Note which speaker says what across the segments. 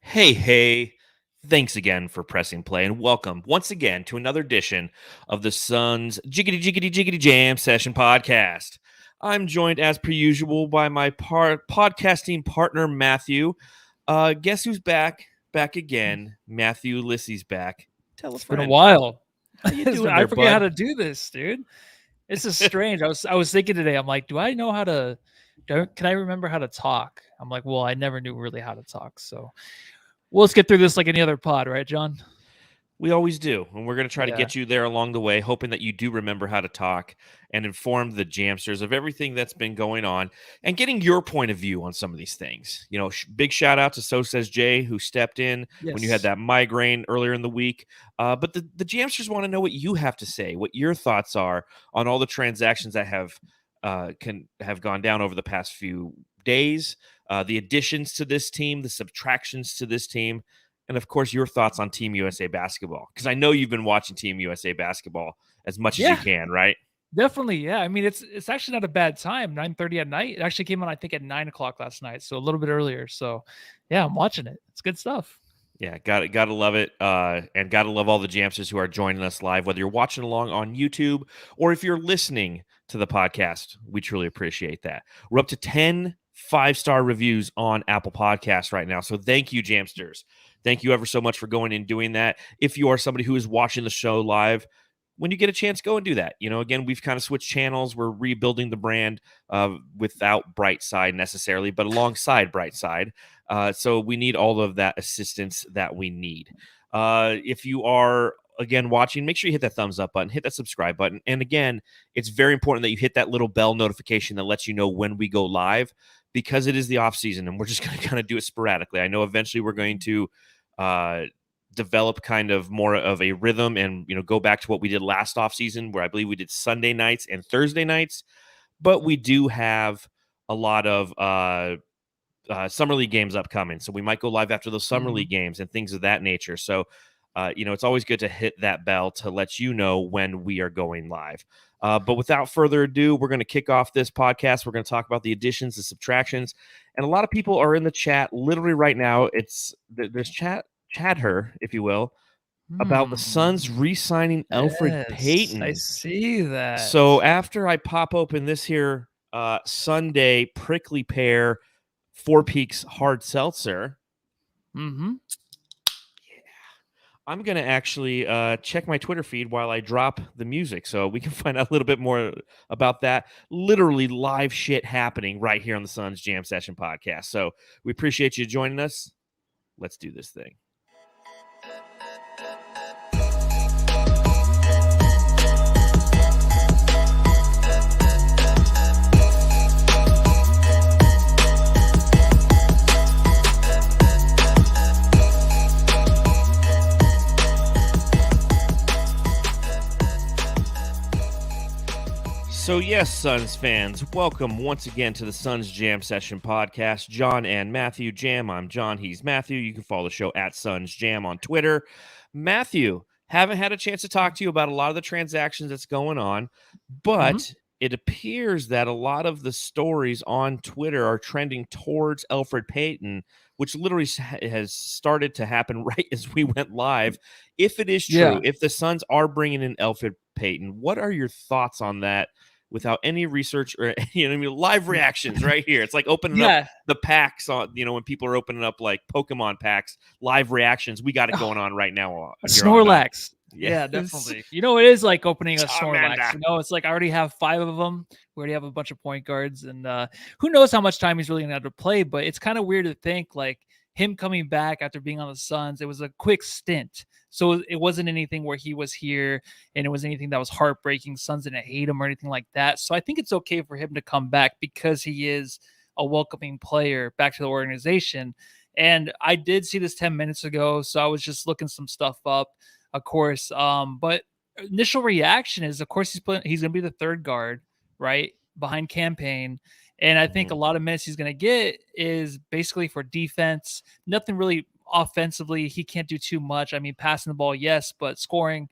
Speaker 1: Hey. Thanks again for pressing play and welcome once again to another edition of the Suns Jiggity Jam Session podcast. I'm joined as per usual by my podcasting partner, Matthew. Guess who's back? Back again. Matthew Lissy's back. Tell a
Speaker 2: It's been a
Speaker 1: friend.
Speaker 2: while.
Speaker 1: How you doing
Speaker 2: I
Speaker 1: there,
Speaker 2: forget how
Speaker 1: bud?
Speaker 2: to do this, dude. This is strange. I was thinking today. I'm like, do I know how to? Can I remember how to talk? I'm like, well, I never knew really how to talk. So, well, let's get through this like any other pod, right, John?
Speaker 1: We always do. And we're going to try to
Speaker 2: Yeah.
Speaker 1: get you there along the way, hoping that you do remember how to talk and inform the Jamsters of everything that's been going on and getting your point of view on some of these things. You know, big shout out to So Says Jay, who stepped in when you had
Speaker 2: Yes.
Speaker 1: that migraine earlier in the week. But the Jamsters want to know what you have to say, what your thoughts are on all the transactions that have gone down over the past few days, the additions to this team, the subtractions to this team, and of course, your thoughts on Team USA basketball, because I know you've been watching Team USA basketball as much as you
Speaker 2: Yeah,
Speaker 1: can, right?
Speaker 2: definitely. Yeah. I mean, it's actually not a bad time. 9:30 at night. It actually came on, I think, at 9 o'clock last night, so a little bit earlier. So, yeah, I'm watching it. It's good stuff.
Speaker 1: Yeah, gotta love it, and gotta love all the Jamsters who are joining us live, whether you're watching along on YouTube or if you're listening to the podcast. We truly appreciate that. We're up to 10 5-star reviews on Apple Podcasts right now, so thank you, Jamsters. Thank you ever so much for going and doing that. If you are somebody who is watching the show live, when you get a chance, go and do that. You know, again, we've kind of switched channels. We're rebuilding the brand without Brightside necessarily, but alongside Brightside. So we need all of that assistance that we need. If you are again watching, make sure you hit that thumbs up button, hit that subscribe button, and again, it's very important that you hit that little bell notification that lets you know when we go live, because it is the off season and we're just going to kind of do it sporadically. I know eventually we're going to develop kind of more of a rhythm and go back to what we did last off season, where I believe we did Sunday nights and Thursday nights, but we do have a lot of summer league games upcoming, so we might go live after those summer league games and things of that nature. So it's always good to hit that bell to let you know when we are going live. But without further ado, we're going to kick off this podcast. We're going to talk about the additions, the subtractions, and a lot of people are in the chat literally right now. There's chatter, if you will, about the Suns re-signing Elfrid
Speaker 2: Yes, I
Speaker 1: Payton.
Speaker 2: see that.
Speaker 1: So after I pop open this here Sunday prickly pear Four Peaks hard seltzer, I'm going to actually check my Twitter feed while I drop the music so we can find out a little bit more about that. Literally live shit happening right here on the Suns Jam Session podcast. So we appreciate you joining us. Let's do this thing. So yes, Suns fans, welcome once again to the Suns Jam Session podcast. John and Matthew Jam. I'm John. He's Matthew. You can follow the show at Suns Jam on Twitter. Matthew, haven't had a chance to talk to you about a lot of the transactions that's going on, but it appears that a lot of the stories on Twitter are trending towards Elfrid Payton, which literally has started to happen right as we went live. If it is true, if the Suns are bringing in Elfrid Payton, what are your thoughts on that? Without any research or live reactions right here. It's like opening up the packs on, when people are opening up like Pokemon packs, live reactions. We got it going on right now.
Speaker 2: Snorlax. Yeah, definitely. It is like opening a Snorlax. It's like I already have 5 of them. We already have a bunch of point guards, and who knows how much time he's really going to have to play. But it's kind of weird to think like him coming back after being on the Suns. It was a quick stint. So it wasn't anything where he was here and it was anything that was heartbreaking. Suns didn't hate him or anything like that. So I think it's okay for him to come back because he is a welcoming player back to the organization. And I did see this 10 minutes ago, so I was just looking some stuff up, of course. But initial reaction is, of course, he's going to be the third guard, right, behind Payne. And I think a lot of minutes he's going to get is basically for defense. Nothing really offensively. He can't do too much. I mean, passing the ball, yes, but scoring,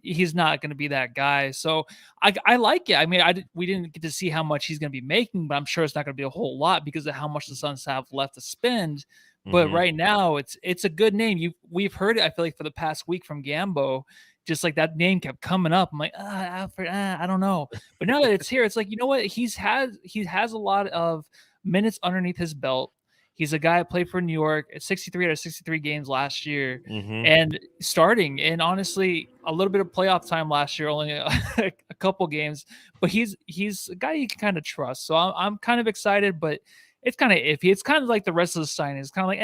Speaker 2: he's not going to be that guy. So I like it. I mean, we didn't get to see how much he's going to be making, but I'm sure it's not going to be a whole lot because of how much the Suns have left to spend. But right now, it's a good name. We've heard it, I feel like, for the past week from Gambo. Just like that name kept coming up. I'm like, Alfred, I don't know. But now that it's here, it's like, you know what? He has a lot of minutes underneath his belt. He's a guy that played for New York at 63 out of 63 games last year, and starting, and honestly, a little bit of playoff time last year, only a couple games. But he's a guy you can kind of trust. So I'm kind of excited, but it's kind of iffy. It's kind of like the rest of the signing. It's kind of like,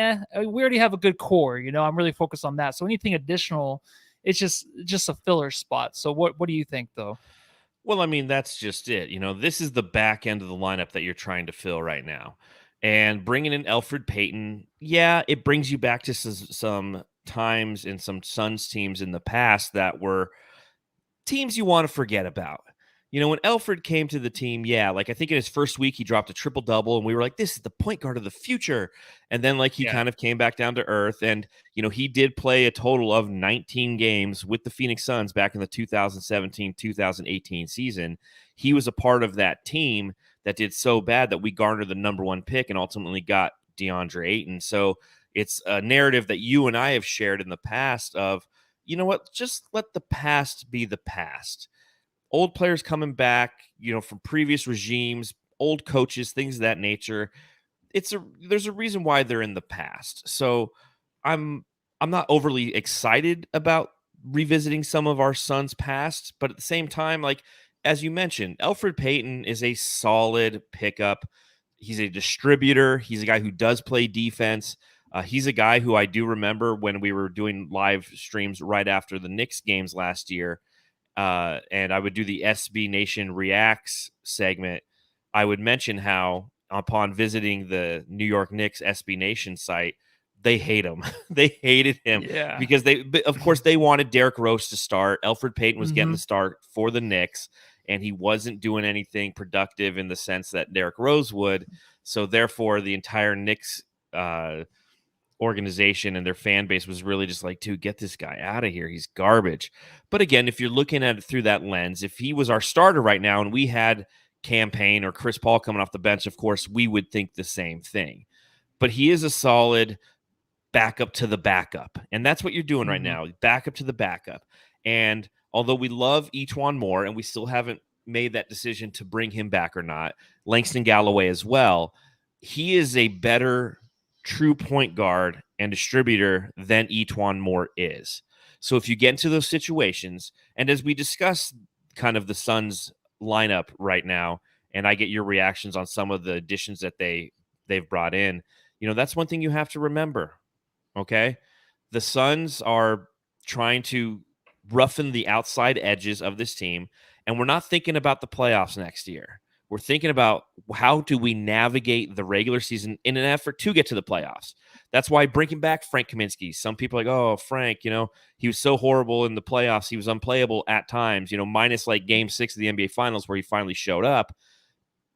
Speaker 2: we already have a good core. I'm really focused on that. So anything additional, it's just a filler spot. So what do you think, though?
Speaker 1: Well, I mean, that's just it. This is the back end of the lineup that you're trying to fill right now. And bringing in Elfrid Payton, yeah, it brings you back to some times in some Suns teams in the past that were teams you want to forget about. When Elfrid came to the team, yeah, like I think in his first week, he dropped a triple-double, and we were like, this is the point guard of the future. And then he kind of came back down to earth, and, he did play a total of 19 games with the Phoenix Suns back in the 2017-2018 season. He was a part of that team that did so bad that we garnered the number one pick and ultimately got DeAndre Ayton. So it's a narrative that you and I have shared in the past of, you know what, just let the past be the past. Old players coming back, from previous regimes, old coaches, things of that nature. There's a reason why they're in the past. So I'm not overly excited about revisiting some of our Suns' past, but at the same time, as you mentioned, Elfrid Payton is a solid pickup. He's a distributor. He's a guy who does play defense. He's a guy who I do remember when we were doing live streams right after the Knicks games last year. And I would do the SB Nation Reacts segment. I would mention how upon visiting the New York Knicks SB Nation site, they hate him. They hated him because of course, they wanted Derrick Rose to start. Elfrid Payton was getting the start for the Knicks, and he wasn't doing anything productive in the sense that Derrick Rose would. So therefore, the entire Knicks organization and their fan base was really just like, dude, get this guy out of here. He's garbage. But again, if you're looking at it through that lens, if he was our starter right now and we had Cam Payne or Chris Paul coming off the bench, of course, we would think the same thing. But he is a solid backup to the backup. And that's what you're doing right now, backup to the backup. And although we love E'Twaun Moore and we still haven't made that decision to bring him back or not, Langston Galloway as well, he is a better true point guard and distributor than E'Twaun Moore is. So if you get into those situations, and as we discuss kind of the Suns lineup right now, and I get your reactions on some of the additions that they've brought in, that's one thing you have to remember. Okay. The Suns are trying to roughen the outside edges of this team, and we're not thinking about the playoffs next year. We're thinking about how do we navigate the regular season in an effort to get to the playoffs. That's why bringing back Frank Kaminsky. Some people are like, oh, Frank, he was so horrible in the playoffs. He was unplayable at times, minus game 6 of the NBA Finals where he finally showed up.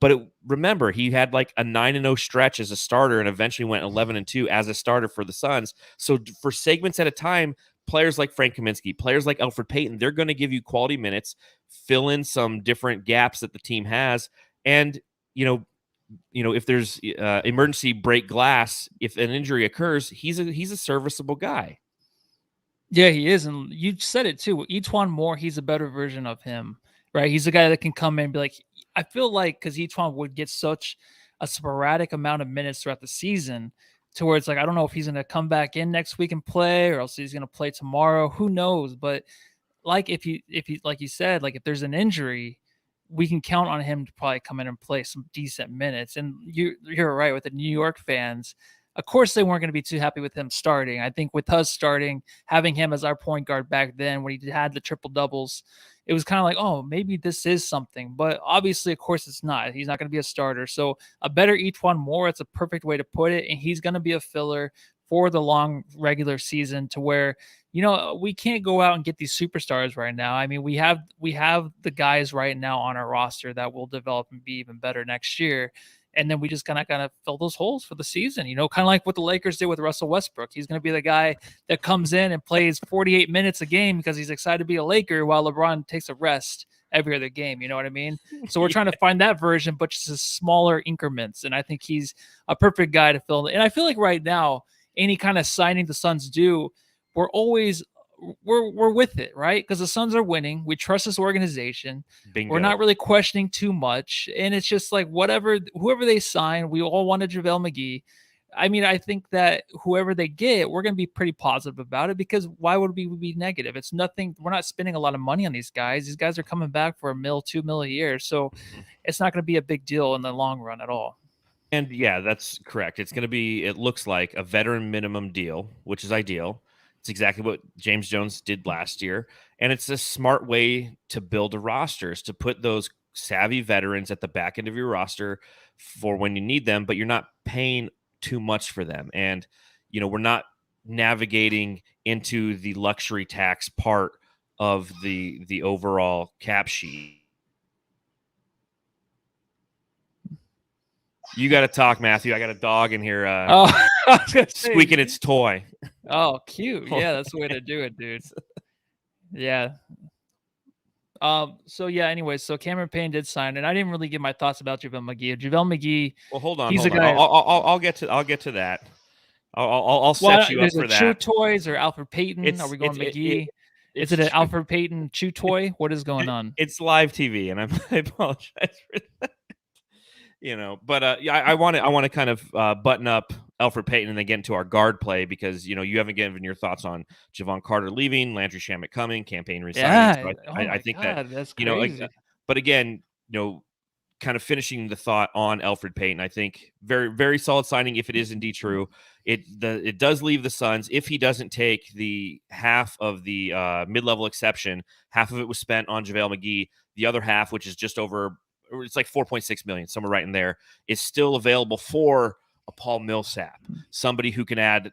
Speaker 1: But remember, he had a 9-0 stretch as a starter and eventually went 11-2 as a starter for the Suns. So for segments at a time, players like Frank Kaminsky, players like Elfrid Payton, they're going to give you quality minutes, fill in some different gaps that the team has. And, if there's emergency break glass, if an injury occurs, he's a serviceable guy.
Speaker 2: Yeah, he is. And you said it too. E'Twaun Moore, he's a better version of him, right? He's a guy that can come in and be like, I feel like because E'Twaun would get such a sporadic amount of minutes throughout the season to where it's like, I don't know if he's going to come back in next week and play or else he's going to play tomorrow. Who knows? But if you like you said, if there's an injury, we can count on him to probably come in and play some decent minutes. And you're right with the New York fans. Of course, they weren't going to be too happy with him starting. I think with us starting, having him as our point guard back then when he had the triple doubles, it was kind of like, oh, maybe this is something. But obviously, of course, it's not. He's not going to be a starter. So a better E'Twaun Moore, it's a perfect way to put it. And he's going to be a filler for the long regular season to where, we can't go out and get these superstars right now. I mean, we have the guys right now on our roster that will develop and be even better next year. And then we just kind of fill those holes for the season, kind of like what the Lakers did with Russell Westbrook. He's going to be the guy that comes in and plays 48 minutes a game because he's excited to be a Laker while LeBron takes a rest every other game. You know what I mean? So we're trying to find that version, but just smaller increments. And I think he's a perfect guy to fill. And I feel like right now, any kind of signing the Suns do, we're always we're with it, right? Because the Suns are winning. We trust this organization.
Speaker 1: Bingo.
Speaker 2: We're not really questioning too much. And it's just like whoever they sign, we all wanted JaVale McGee. I mean, I think that whoever they get, we're going to be pretty positive about it, because why would we be negative? It's nothing. We're not spending a lot of money on these guys. These guys are coming back for $1 mil, $2 mil a year. So it's not going to be a big deal in the long run at all.
Speaker 1: And yeah, that's correct. It's going to be, it looks like a veteran minimum deal, which is ideal. It's exactly what James Jones did last year. And it's a smart way to build a roster, is to put those savvy veterans at the back end of your roster for when you need them, but you're not paying too much for them. And, we're not navigating into the luxury tax part of the overall cap sheet. You got to talk, Matthew. I got a dog in here squeaking its toy.
Speaker 2: Oh, cute. Yeah, that's the way to do it, dude. Yeah. So yeah, anyway, so Cameron Payne did sign, and I didn't really give my thoughts about JaVale McGee. JaVale McGee.
Speaker 1: Well, hold on.
Speaker 2: He's a guy.
Speaker 1: I'll get to that. I'll set you up for that.
Speaker 2: Chew Toys or Elfrid Payton? Are we going McGee? Is it an Elfrid Payton Chew Toy? What is going on?
Speaker 1: It's live TV, and I apologize for that. But yeah, I want to kind of button up Elfrid Payton and then get into our guard play, because you haven't given your thoughts on Javon Carter leaving, Landry Shamet coming, campaign resigning.
Speaker 2: Yeah,
Speaker 1: so I think
Speaker 2: that's crazy.
Speaker 1: But again, kind of finishing the thought on Elfrid Payton, I think very, very solid signing if it is indeed true. It does leave the Suns, if he doesn't take the half of the mid-level exception, half of it was spent on JaVale McGee. The other half, which is just over, it's like 4.6 million, somewhere right in there, is still available for a Paul Millsap, somebody who can add,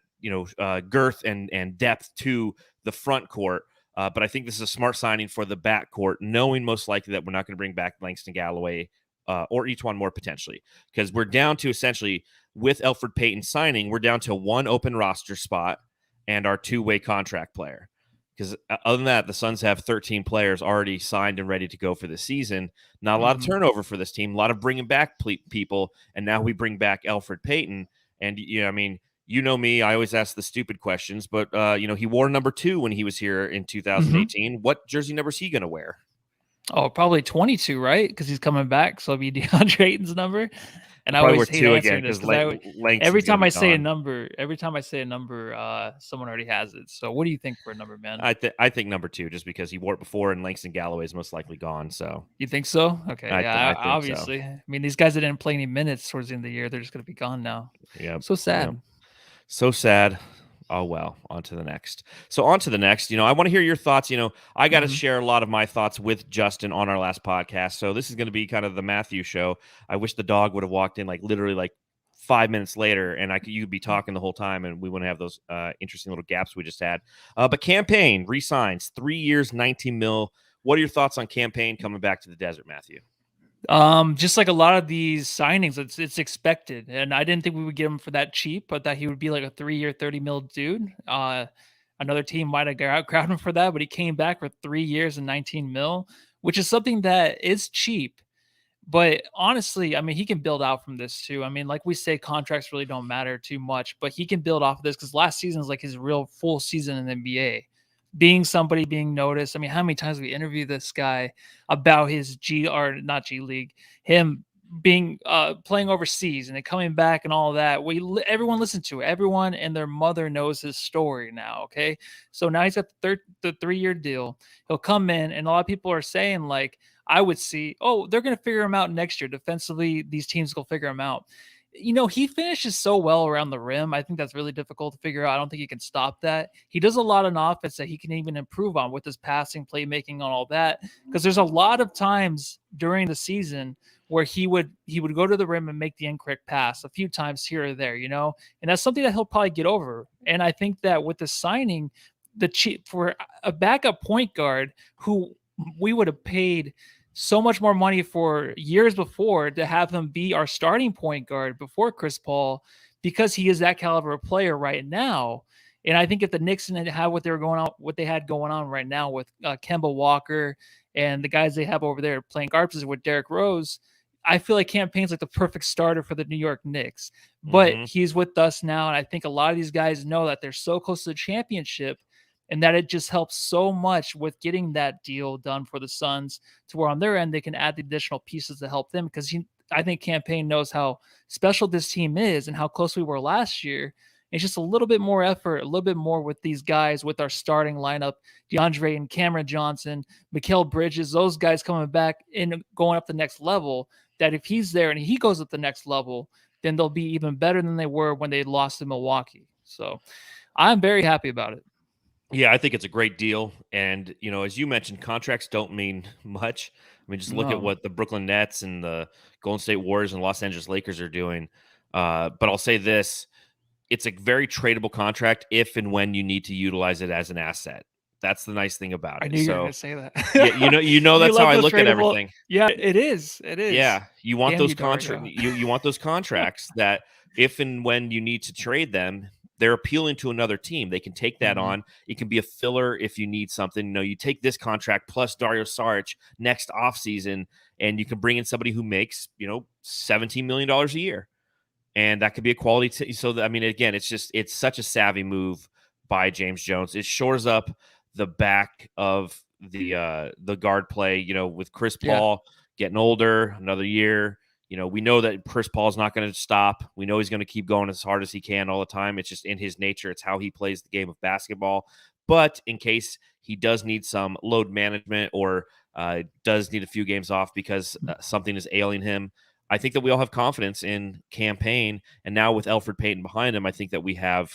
Speaker 1: girth and depth to the front court. But I think this is a smart signing for the back court, knowing most likely that we're not going to bring back Langston Galloway or E'Twaun Moore potentially, because we're down to essentially, with Elfrid Payton signing, we're down to one open roster spot and our two-way contract player. Because other than that, the Suns have 13 players already signed and ready to go for the season. Not a lot of turnover for this team, a lot of bringing back people, and now we bring back Elfrid Payton. And, me, I always ask the stupid questions, but, he wore number 2 when he was here in 2018. What jersey number is he going to wear?
Speaker 2: Oh, probably 22, right? Because he's coming back, so it'll be DeAndre Ayton's number. And I always hate answering this, because every time I say a number, someone already has it. So what do you think for a number, man?
Speaker 1: I think number 2, just because he wore it before, and Langston Galloway is most likely gone. So
Speaker 2: you think so? Okay,
Speaker 1: I think
Speaker 2: obviously. So. I mean, these guys that didn't play any minutes towards the end of the year, they're just going to be gone now.
Speaker 1: Yeah,
Speaker 2: so sad.
Speaker 1: Yep. So sad. Oh, well, on to the next. So on to the next, I want to hear your thoughts. I got to share a lot of my thoughts with Justin on our last podcast. So this is going to be kind of the Matthew show. I wish the dog would have walked in literally 5 minutes later, and you'd be talking the whole time, and we wouldn't have those interesting little gaps we just had. But Campaign re-signs 3 years, 19 mil. What are your thoughts on Campaign coming back to the desert, Matthew?
Speaker 2: Just like a lot of these signings, it's expected, and I didn't think we would get him for that cheap, but that he would be like a 3-year, 30 mil dude. Another team might have outcrowded him for that, but he came back for 3 years and 19 mil, which is something that is cheap. But honestly, I mean, he can build out from this too. I mean, like we say, contracts really don't matter too much, but he can build off of this, because last season is like his real full season in the NBA. Being somebody, being noticed. I mean, how many times we interviewed this guy about his not G League, him being playing overseas and then coming back and all that. Everyone listened to it. Everyone and their mother knows his story now. Okay, so now he's got the 3-year deal. He'll come in, and a lot of people are saying, I would see, they're going to figure him out next year defensively. These teams will figure him out. He finishes so well around the rim. I think that's really difficult to figure out. I don't think he can stop that. He does a lot on offense that he can even improve on with his passing, playmaking, and all that. Because there's a lot of times during the season where he would go to the rim and make the incorrect pass a few times here or there, and that's something that he'll probably get over. And I think that with the signing, for a backup point guard who we would have paid so much more money for years before to have him be our starting point guard before Chris Paul, because he is that caliber of player right now. And I think if the Knicks had what they had going on right now with Kemba Walker and the guys they have over there playing guard position with Derrick Rose, I feel like Cam Payne's like the perfect starter for the New York Knicks. But he's with us now, and I think a lot of these guys know that they're so close to the championship, and that it just helps so much with getting that deal done for the Suns to where on their end they can add the additional pieces to help them, because I think Cam Payne knows how special this team is and how close we were last year. It's just a little bit more effort, a little bit more with these guys, with our starting lineup, DeAndre and Cameron Johnson, Mikal Bridges, those guys coming back and going up the next level, that if he's there and he goes up the next level, then they'll be even better than they were when they lost to Milwaukee. So I'm very happy about it.
Speaker 1: Yeah, I think it's a great deal. And, as you mentioned, contracts don't mean much. I mean, just look at what the Brooklyn Nets and the Golden State Warriors and Los Angeles Lakers are doing. But I'll say this, it's a very tradable contract if and when you need to utilize it as an asset. That's the nice thing about it.
Speaker 2: I knew you were going to say that.
Speaker 1: Yeah, that's how I look at everything.
Speaker 2: Yeah, it is. It is.
Speaker 1: Yeah, you want those contracts. You want those contracts that if and when you need to trade them, they're appealing to another team. They can take that on. It can be a filler if you need something. You take this contract plus Dario Saric next offseason, and you can bring in somebody who makes, $17 million a year. And that could be a quality. Again, it's such a savvy move by James Jones. It shores up the back of the guard play, with Chris Paul getting older, another year. We know that Chris Paul is not going to stop. We know he's going to keep going as hard as he can all the time. It's just in his nature. It's how he plays the game of basketball. But in case he does need some load management or does need a few games off because something is ailing him, I think that we all have confidence in Cam Payne. And now with Elfrid Payton behind him, I think that we have,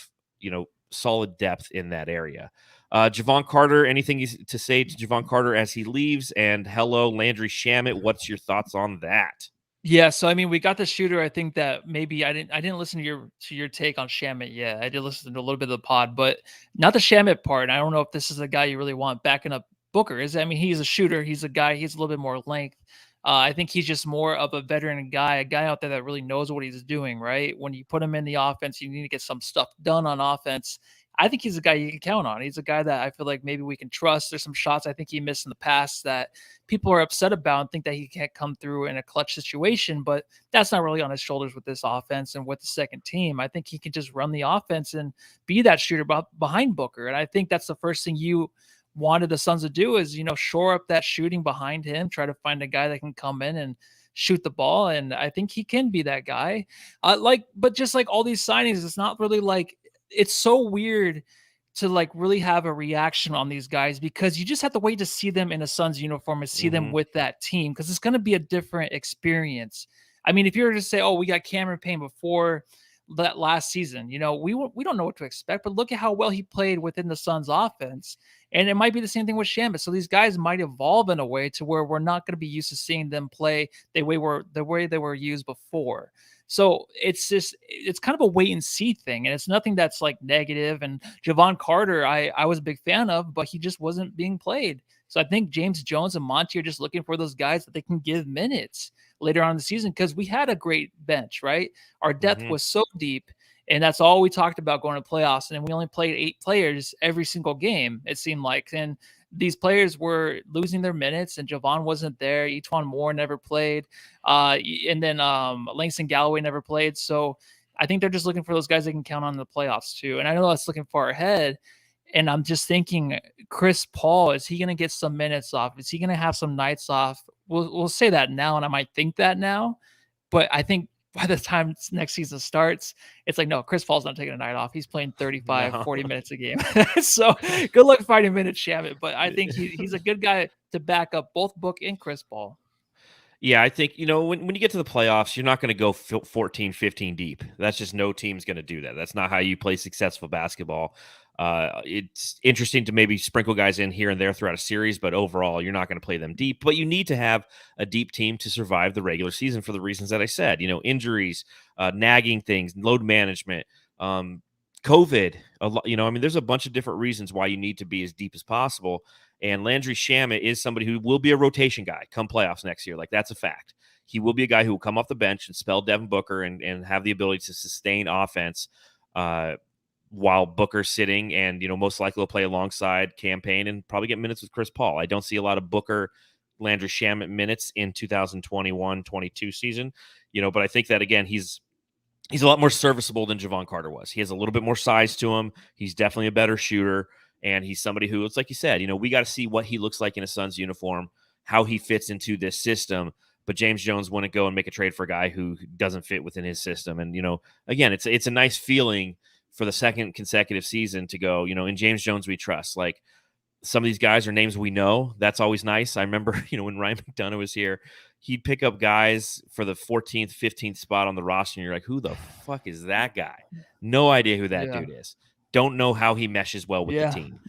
Speaker 1: solid depth in that area. Javon Carter, anything to say to Javon Carter as he leaves? And hello, Landry Shamet. What's your thoughts on that?
Speaker 2: Yeah, so we got the shooter. I think that maybe I didn't listen to your take on Shamet yet. I did listen to a little bit of the pod, but not the Shamet part. I don't know if this is a guy you really want backing up Booker. He's a shooter. He's a guy. He's a little bit more length. I think he's just more of a veteran guy, a guy out there that really knows what he's doing. Right? When you put him in the offense, you need to get some stuff done on offense. I think he's a guy you can count on. He's a guy that I feel like maybe we can trust. There's some shots I think he missed in the past that people are upset about and think that he can't come through in a clutch situation, but that's not really on his shoulders with this offense and with the second team. I think he can just run the offense and be that shooter behind Booker. And I think that's the first thing you wanted the Suns to do is, shore up that shooting behind him, try to find a guy that can come in and shoot the ball. And I think he can be that guy. But just like all these signings, it's not really like, it's so weird to really have a reaction on these guys because you just have to wait to see them in a Suns uniform and see them with that team because it's going to be a different experience. If you were to say, oh, we got Cameron Payne before that last season, we don't know what to expect, but look at how well he played within the Suns offense. And it might be the same thing with Shamet. So these guys might evolve in a way to where we're not going to be used to seeing them play the way they were used before. So it's kind of a wait and see thing. And it's nothing that's negative. And Javon Carter, I was a big fan of, but he just wasn't being played. So I think James Jones and Monty are just looking for those guys that they can give minutes later on in the season because we had a great bench, right? Our depth was so deep. And that's all we talked about going to playoffs. And we only played 8 players every single game, it seemed like. And these players were losing their minutes, and Javon wasn't there. Etuan Moore never played. And then Langston Galloway never played. So I think they're just looking for those guys they can count on in the playoffs too. And I know that's looking far ahead. And I'm just thinking, Chris Paul, is he going to get some minutes off? Is he going to have some nights off? We'll say that now, and I might think that now. But I think by the time next season starts, it's no, Chris Paul's not taking a night off. He's playing 40 minutes a game. So good luck finding minutes, Shamet. But I think he's a good guy to back up both Book and Chris Paul.
Speaker 1: Yeah, I think, when you get to the playoffs, you're not going to go 14, 15 deep. That's just no team's going to do that. That's not how you play successful basketball. It's interesting to maybe sprinkle guys in here and there throughout a series, but overall, you're not going to play them deep. But you need to have a deep team to survive the regular season for the reasons that I said. Injuries, nagging things, load management, COVID. There's a bunch of different reasons why you need to be as deep as possible. And Landry Shamet is somebody who will be a rotation guy come playoffs next year. That's a fact. He will be a guy who will come off the bench and spell Devin Booker and have the ability to sustain offense while Booker's sitting, and most likely will play alongside Payne and probably get minutes with Chris Paul. I don't see a lot of Booker, Landry Shamet minutes in 2021-22 season, but I think that again he's a lot more serviceable than Javon Carter was. He has a little bit more size to him. He's definitely a better shooter, and he's somebody who, it's like you said, we got to see what he looks like in a Suns uniform, how he fits into this system. But James Jones wouldn't go and make a trade for a guy who doesn't fit within his system. And again, it's a nice feeling for the second consecutive season to go, in James Jones we trust. Like, some of these guys are names we know. That's always nice. I remember, when Ryan McDonough was here, he'd pick up guys for the 14th, 15th spot on the roster, and you're like, who the fuck is that guy? No idea who that dude is. Don't know how he meshes well with the team.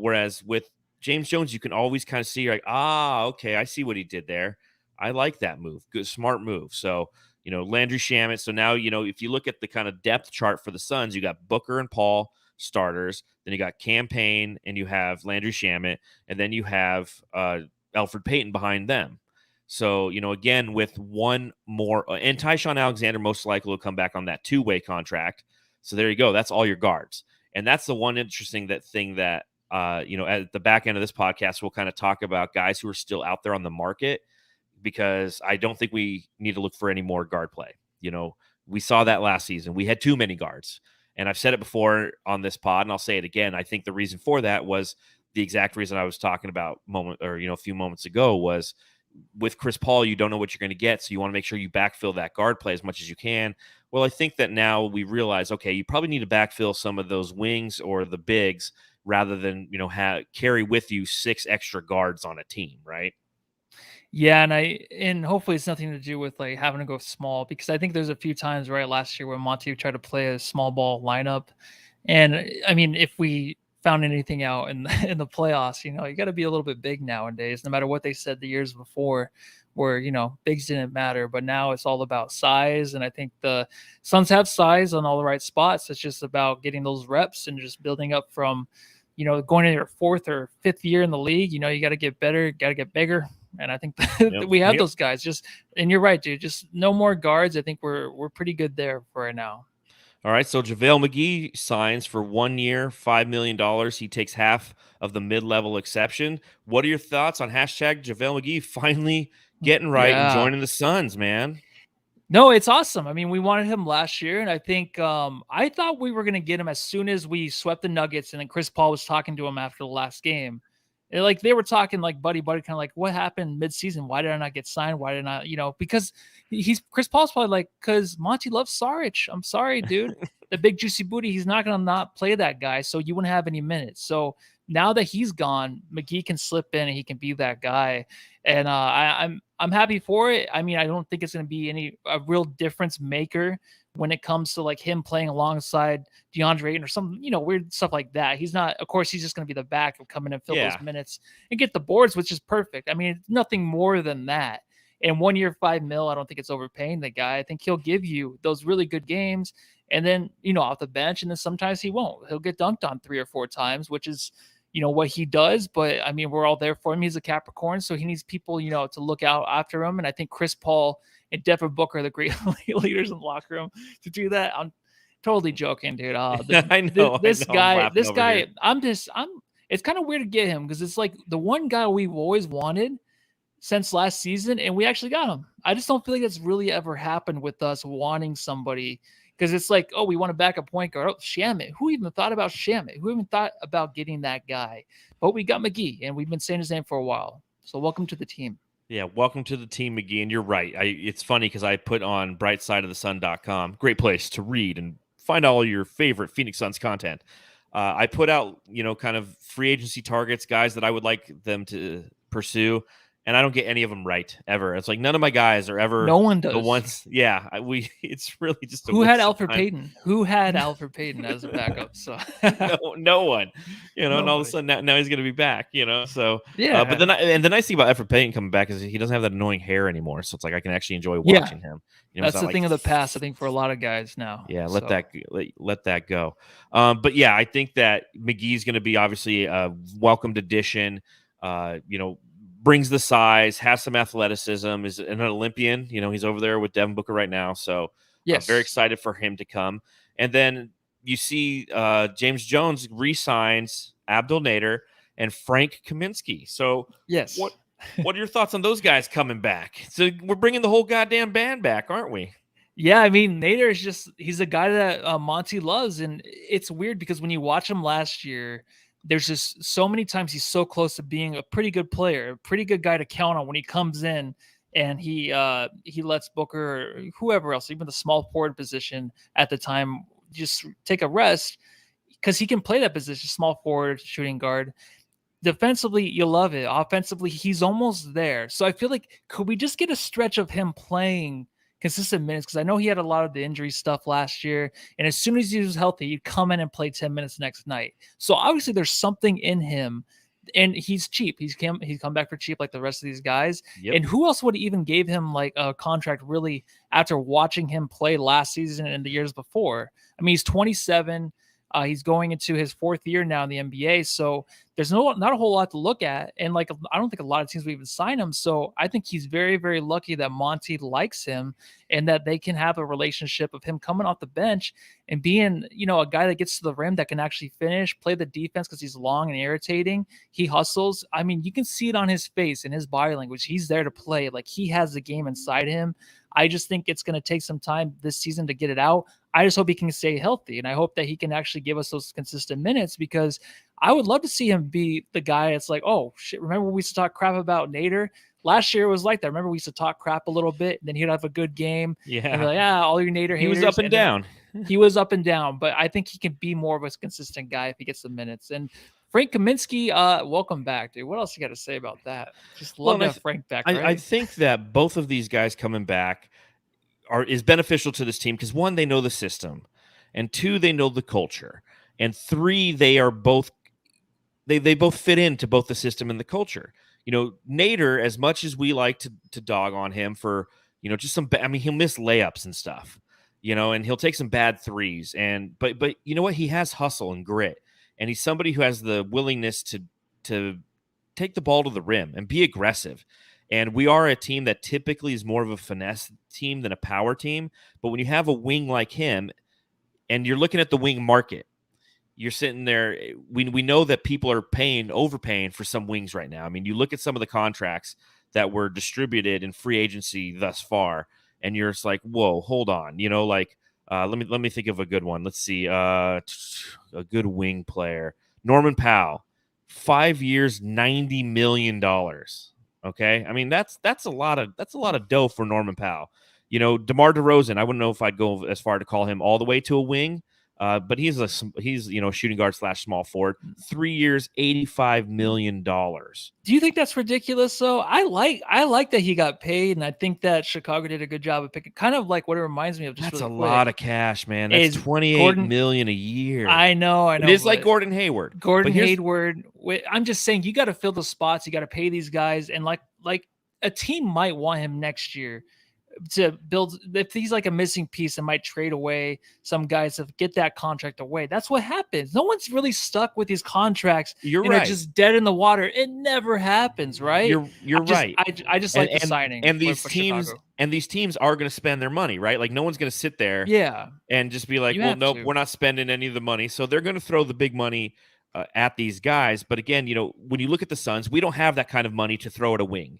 Speaker 1: Whereas with James Jones, you can always kind of see, you're like, okay, I see what he did there. I like that move. Good, smart move. So, Landry Shamet. So now, if you look at the kind of depth chart for the Suns, you got Booker and Paul starters. Then you got Payne, and you have Landry Shamet, and then you have Elfrid Payton behind them. So, again, with one more, and Tyshawn Alexander most likely will come back on that 2-way contract. So there you go. That's all your guards. And that's the one interesting thing that, at the back end of this podcast, we'll kind of talk about guys who are still out there on the market, because I don't think we need to look for any more guard play. We saw that last season. We had too many guards. And I've said it before on this pod, and I'll say it again. I think the reason for that was the exact reason I was talking about a few moments ago, was with Chris Paul, you don't know what you're going to get. So you want to make sure you backfill that guard play as much as you can. Well, I think that now we realize, okay, you probably need to backfill some of those wings or the bigs rather than, carry with you 6 extra guards on a team, right?
Speaker 2: Yeah, and hopefully it's nothing to do with like having to go small, because I think there's a few times right last year where Monty tried to play a small ball lineup, and I mean, if we found anything out in in the playoffs, you got to be a little bit big nowadays. No matter what they said the years before, where bigs didn't matter, but now it's all about size, and I think the Suns have size on all the right spots. It's just about getting those reps and just building up from, going into your 4th or 5th year in the league. You got to get better, got to get bigger. And I think that we have those guys. And you're right, dude. Just no more guards. I think we're pretty good there for right now.
Speaker 1: All right. So JaVale McGee signs for 1 year, $5 million. He takes half of the mid-level exception. What are your thoughts on hashtag JaVale McGee finally getting right and joining the Suns, man?
Speaker 2: No, it's awesome. I mean, we wanted him last year, and I think I thought we were going to get him as soon as we swept the Nuggets, and then Chris Paul was talking to him after the last game. Like, they were talking like buddy, kind of like, what happened mid-season? Why did I not get signed? Why did I not, because Chris Paul's probably like, because Monty loves Saric. I'm sorry, dude. The big juicy booty, he's not going to not play that guy, so you wouldn't have any minutes. So now that he's gone, McGee can slip in and he can be that guy. And I'm happy for it. I mean, I don't think it's going to be a real difference maker when it comes to like him playing alongside DeAndre Ayton or some, weird stuff like that. He's not, of course, he's just going to be the backup, come in and fill those minutes and get the boards, which is perfect. I mean, nothing more than that. And 1 year, $5 million, I don't think it's overpaying the guy. I think he'll give you those really good games. And then, off the bench, and then sometimes he won't. He'll get dunked on 3 or 4 times, which is, what he does. But I mean, we're all there for him. He's a Capricorn, so he needs people, to look out after him. And I think Chris Paul and Devin Booker are the great leaders in the locker room to do that. I'm totally joking, dude.
Speaker 1: I know
Speaker 2: this guy, it's kind of weird to get him, because it's like the one guy we've always wanted since last season, and we actually got him. I just don't feel like it's really ever happened with us wanting somebody, because it's like, oh, we want a backup point guard. Oh, Shamet. Who even thought about Shamet? Who even thought about getting that guy? But we got McGee, and we've been saying his name for a while. So welcome to the team.
Speaker 1: Yeah, welcome to the team, McGee. And you're right. It's funny because I put on brightsideofthesun.com, great place to read and find all your favorite Phoenix Suns content. I put out, kind of free agency targets, guys that I would like them to pursue. And I don't get any of them right ever. It's like none of my guys are ever.
Speaker 2: No one does.
Speaker 1: The ones, yeah. It's really just.
Speaker 2: Who had Elfrid Payton? Who had Elfrid Payton as a backup? So
Speaker 1: no one. And all of a sudden now he's going to be back. So yeah. But then the nice thing about Elfrid Payton coming back is he doesn't have that annoying hair anymore. So it's like I can actually enjoy watching him.
Speaker 2: That's the thing of the past, I think, for a lot of guys now.
Speaker 1: Yeah, let that go. But yeah, I think that McGee's going to be obviously a welcomed addition. Brings the size, has some athleticism, is an Olympian. He's over there with Devin Booker right now. So
Speaker 2: yes,
Speaker 1: very excited for him to come. And then, you see James Jones re-signs Abdel Nader and Frank Kaminsky. So
Speaker 2: Yes.
Speaker 1: what are your thoughts on those guys coming back? So we're bringing the whole goddamn band back, aren't we?
Speaker 2: Yeah, I mean, Nader is he's a guy that Monty loves. And it's weird because when you watch him last year, there's just so many times he's so close to being a pretty good player, a pretty good guy to count on when he comes in and he lets Booker or whoever else, even the small forward position at the time, just take a rest because he can play that position, small forward, shooting guard. Defensively, you love it. Offensively, he's almost there. So I feel like could we just get a stretch of him playing consistent minutes? Because I know he had a lot of the injury stuff last year. And as soon as he was healthy, he'd come in and play 10 minutes next night. So obviously there's something in him. And he's cheap. He's come back for cheap like the rest of these guys.
Speaker 1: Yep.
Speaker 2: And who else would even gave him like a contract really after watching him play last season and the years before? I mean, he's 27. He's going into his fourth year now in the NBA. So there's not a whole lot to look at. And like, I don't think a lot of teams will even sign him. So I think he's very, very lucky that Monty likes him and that they can have a relationship of him coming off the bench and being, a guy that gets to the rim that can actually finish, play the defense because he's long and irritating. He hustles. I mean, you can see it on his face and his body language. He's there to play. Like he has the game inside him. I just think it's going to take some time this season to get it out. I just hope he can stay healthy, and I hope that he can actually give us those consistent minutes because I would love to see him be the guy that's like, oh, shit, remember when we used to talk crap about Nader? Last year it was like that. Remember we used to talk crap a little bit, and then he'd have a good game.
Speaker 1: Yeah.
Speaker 2: And be like, all your Nader haters.
Speaker 1: He was up and down.
Speaker 2: He was up and down, but I think he can be more of a consistent guy if he gets the minutes. And Frank Kaminsky, welcome back, dude. What else you got to say about that? Just love to have Frank back, right?
Speaker 1: I think that both of these guys coming back is beneficial to this team because one, they know the system, and two, they know the culture, and three, they are both they both fit into both the system and the culture. Nader, as much as we like to dog on him for just some, he'll miss layups and stuff, and he'll take some bad threes, but you know what, he has hustle and grit, and he's somebody who has the willingness to take the ball to the rim and be aggressive. And we are a team that typically is more of a finesse team than a power team. But when you have a wing like him and you're looking at the wing market, you're sitting there. We know that people are overpaying for some wings right now. I mean, you look at some of the contracts that were distributed in free agency thus far, and you're just like, whoa, hold on. Let me think of a good one. Let's see. A good wing player. Norman Powell, 5 years, $90 million. Okay, I mean that's a lot of dough for Norman Powell. DeMar DeRozan, I wouldn't know if I'd go as far to call him all the way to a wing, but he's a shooting guard / small forward. 3 years, $85 million.
Speaker 2: Do you think that's ridiculous? Though I like that he got paid, and I think that Chicago did a good job of picking. Kind of like what it reminds me of. Just
Speaker 1: that's
Speaker 2: really
Speaker 1: a
Speaker 2: quick,
Speaker 1: lot of cash, man. That's $28 million a year.
Speaker 2: I know.
Speaker 1: It is like Gordon Hayward.
Speaker 2: Hayward. I'm just saying you got to fill the spots. You got to pay these guys, and like a team might want him next year to build. If he's like a missing piece, and might trade away some guys to get that contract away. That's what happens. No one's really stuck with these contracts.
Speaker 1: You're right.
Speaker 2: They're just dead in the water. It never happens, right?
Speaker 1: You're right.
Speaker 2: I just like the signing.
Speaker 1: And these teams are going to spend their money, right? Like no one's going to sit there, and just be like, well, nope, we're not spending any of the money. So they're going to throw the big money at these guys. But again, when you look at the Suns, we don't have that kind of money to throw at a wing.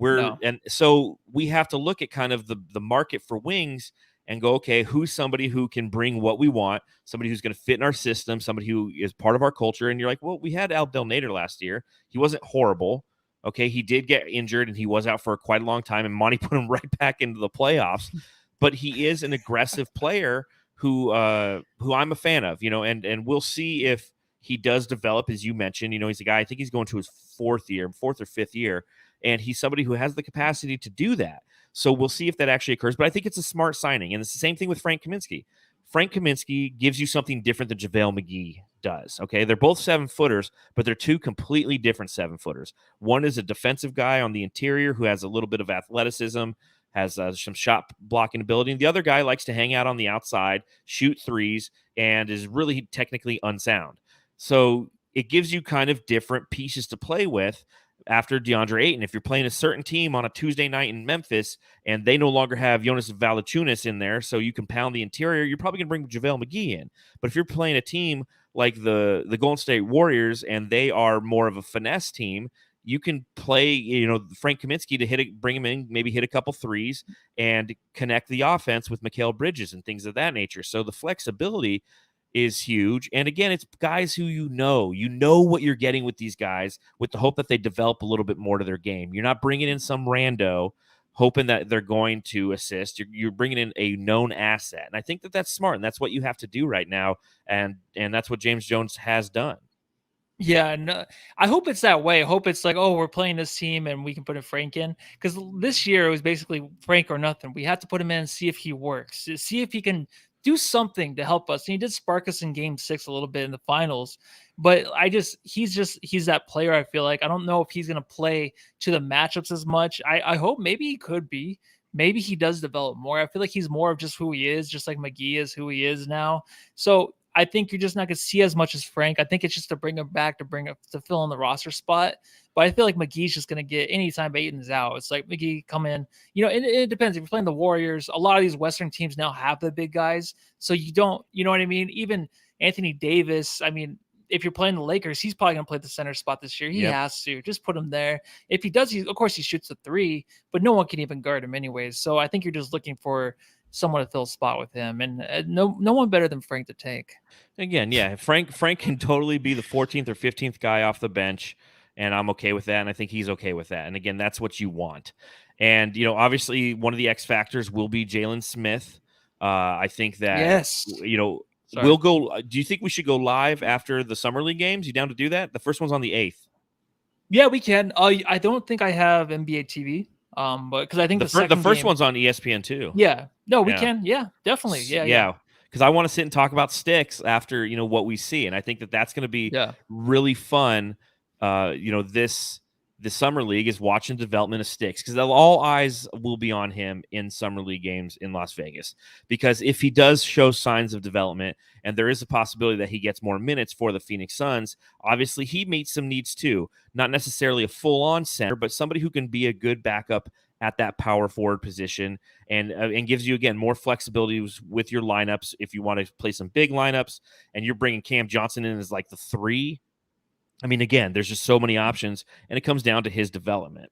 Speaker 1: And so we have to look at kind of the market for wings and go, okay, who's somebody who can bring what we want, somebody who's going to fit in our system, somebody who is part of our culture. And you're like, well, we had Abdel Nader last year. He wasn't horrible. Okay, he did get injured and he was out for quite a long time, and Monty put him right back into the playoffs. But he is an aggressive player who I'm a fan of, and we'll see if he does develop, as you mentioned. He's a guy, I think he's going to his fourth or fifth year. And he's somebody who has the capacity to do that. So we'll see if that actually occurs. But I think it's a smart signing. And it's the same thing with Frank Kaminsky. Frank Kaminsky gives you something different than JaVale McGee does. Okay, they're both 7-footers, but they're two completely different 7-footers. One is a defensive guy on the interior who has a little bit of athleticism, has some shot blocking ability. And the other guy likes to hang out on the outside, shoot threes, and is really technically unsound. So it gives you kind of different pieces to play with. after DeAndre Ayton. If you're playing a certain team on a Tuesday night in Memphis and they no longer have Jonas Valanciunas in there, so you can pound the interior, you're probably going to bring JaVale McGee in. But if you're playing a team like the Golden State Warriors and they are more of a finesse team, you can play, Frank Kaminsky to bring him in, maybe hit a couple threes and connect the offense with Mikal Bridges and things of that nature. So the flexibility is huge. And again, it's guys who you know what you're getting with these guys with the hope that they develop a little bit more to their game. You're not bringing in some rando hoping that they're going to assist. You're bringing in a known asset. And I think that that's smart. And that's what you have to do right now. And that's what James Jones has done.
Speaker 2: Yeah, and I hope it's that way. I hope it's like, oh, we're playing this team and we can put a Frank in. Because this year it was basically Frank or nothing. We had to put him in and see if he works, see if he can do something to help us. And he did spark us in game 6 a little bit in the finals. But he's that player, I feel like. I don't know if he's going to play to the matchups as much. I hope maybe he could be. Maybe he does develop more. I feel like he's more of just who he is, just like McGee is who he is now. So I think you're just not going to see as much as Frank. I think it's just to bring him back, to fill in the roster spot. But I feel like McGee's just going to get anytime Ayton's out. It's like McGee come in, it depends. If you're playing the Warriors, a lot of these Western teams now have the big guys. So you don't, you know what I mean? Even Anthony Davis, I mean, if you're playing the Lakers, he's probably going to play the center spot this year. He has to just put him there. If he does, of course he shoots the 3, but no one can even guard him anyways. So I think you're just looking for someone to fill a spot with him, and no one better than Frank to take.
Speaker 1: Again, yeah, Frank can totally be the 14th or 15th guy off the bench, and I'm okay with that, and I think he's okay with that. And again, that's what you want. And obviously, one of the X factors will be Jalen Smith. I think that we'll go. Do you think we should go live after the Summer League games? You down to do that? The first one's on the 8th.
Speaker 2: Yeah, we can. I don't think I have NBA TV. But because I think
Speaker 1: the first one's on ESPN too.
Speaker 2: Yeah, no, we can. Yeah, definitely. Yeah.
Speaker 1: Because I want to sit and talk about sticks after what we see, and I think that that's going to be really fun. This summer league is watching development of sticks because all eyes will be on him in summer league games in Las Vegas. Because if he does show signs of development, and there is a possibility that he gets more minutes for the Phoenix Suns, obviously he meets some needs too. Not necessarily a full-on center, but somebody who can be a good backup at that power forward position and gives you, again, more flexibility with your lineups if you want to play some big lineups and you're bringing Cam Johnson in as like the 3. I mean, again, there's just so many options, and it comes down to his development.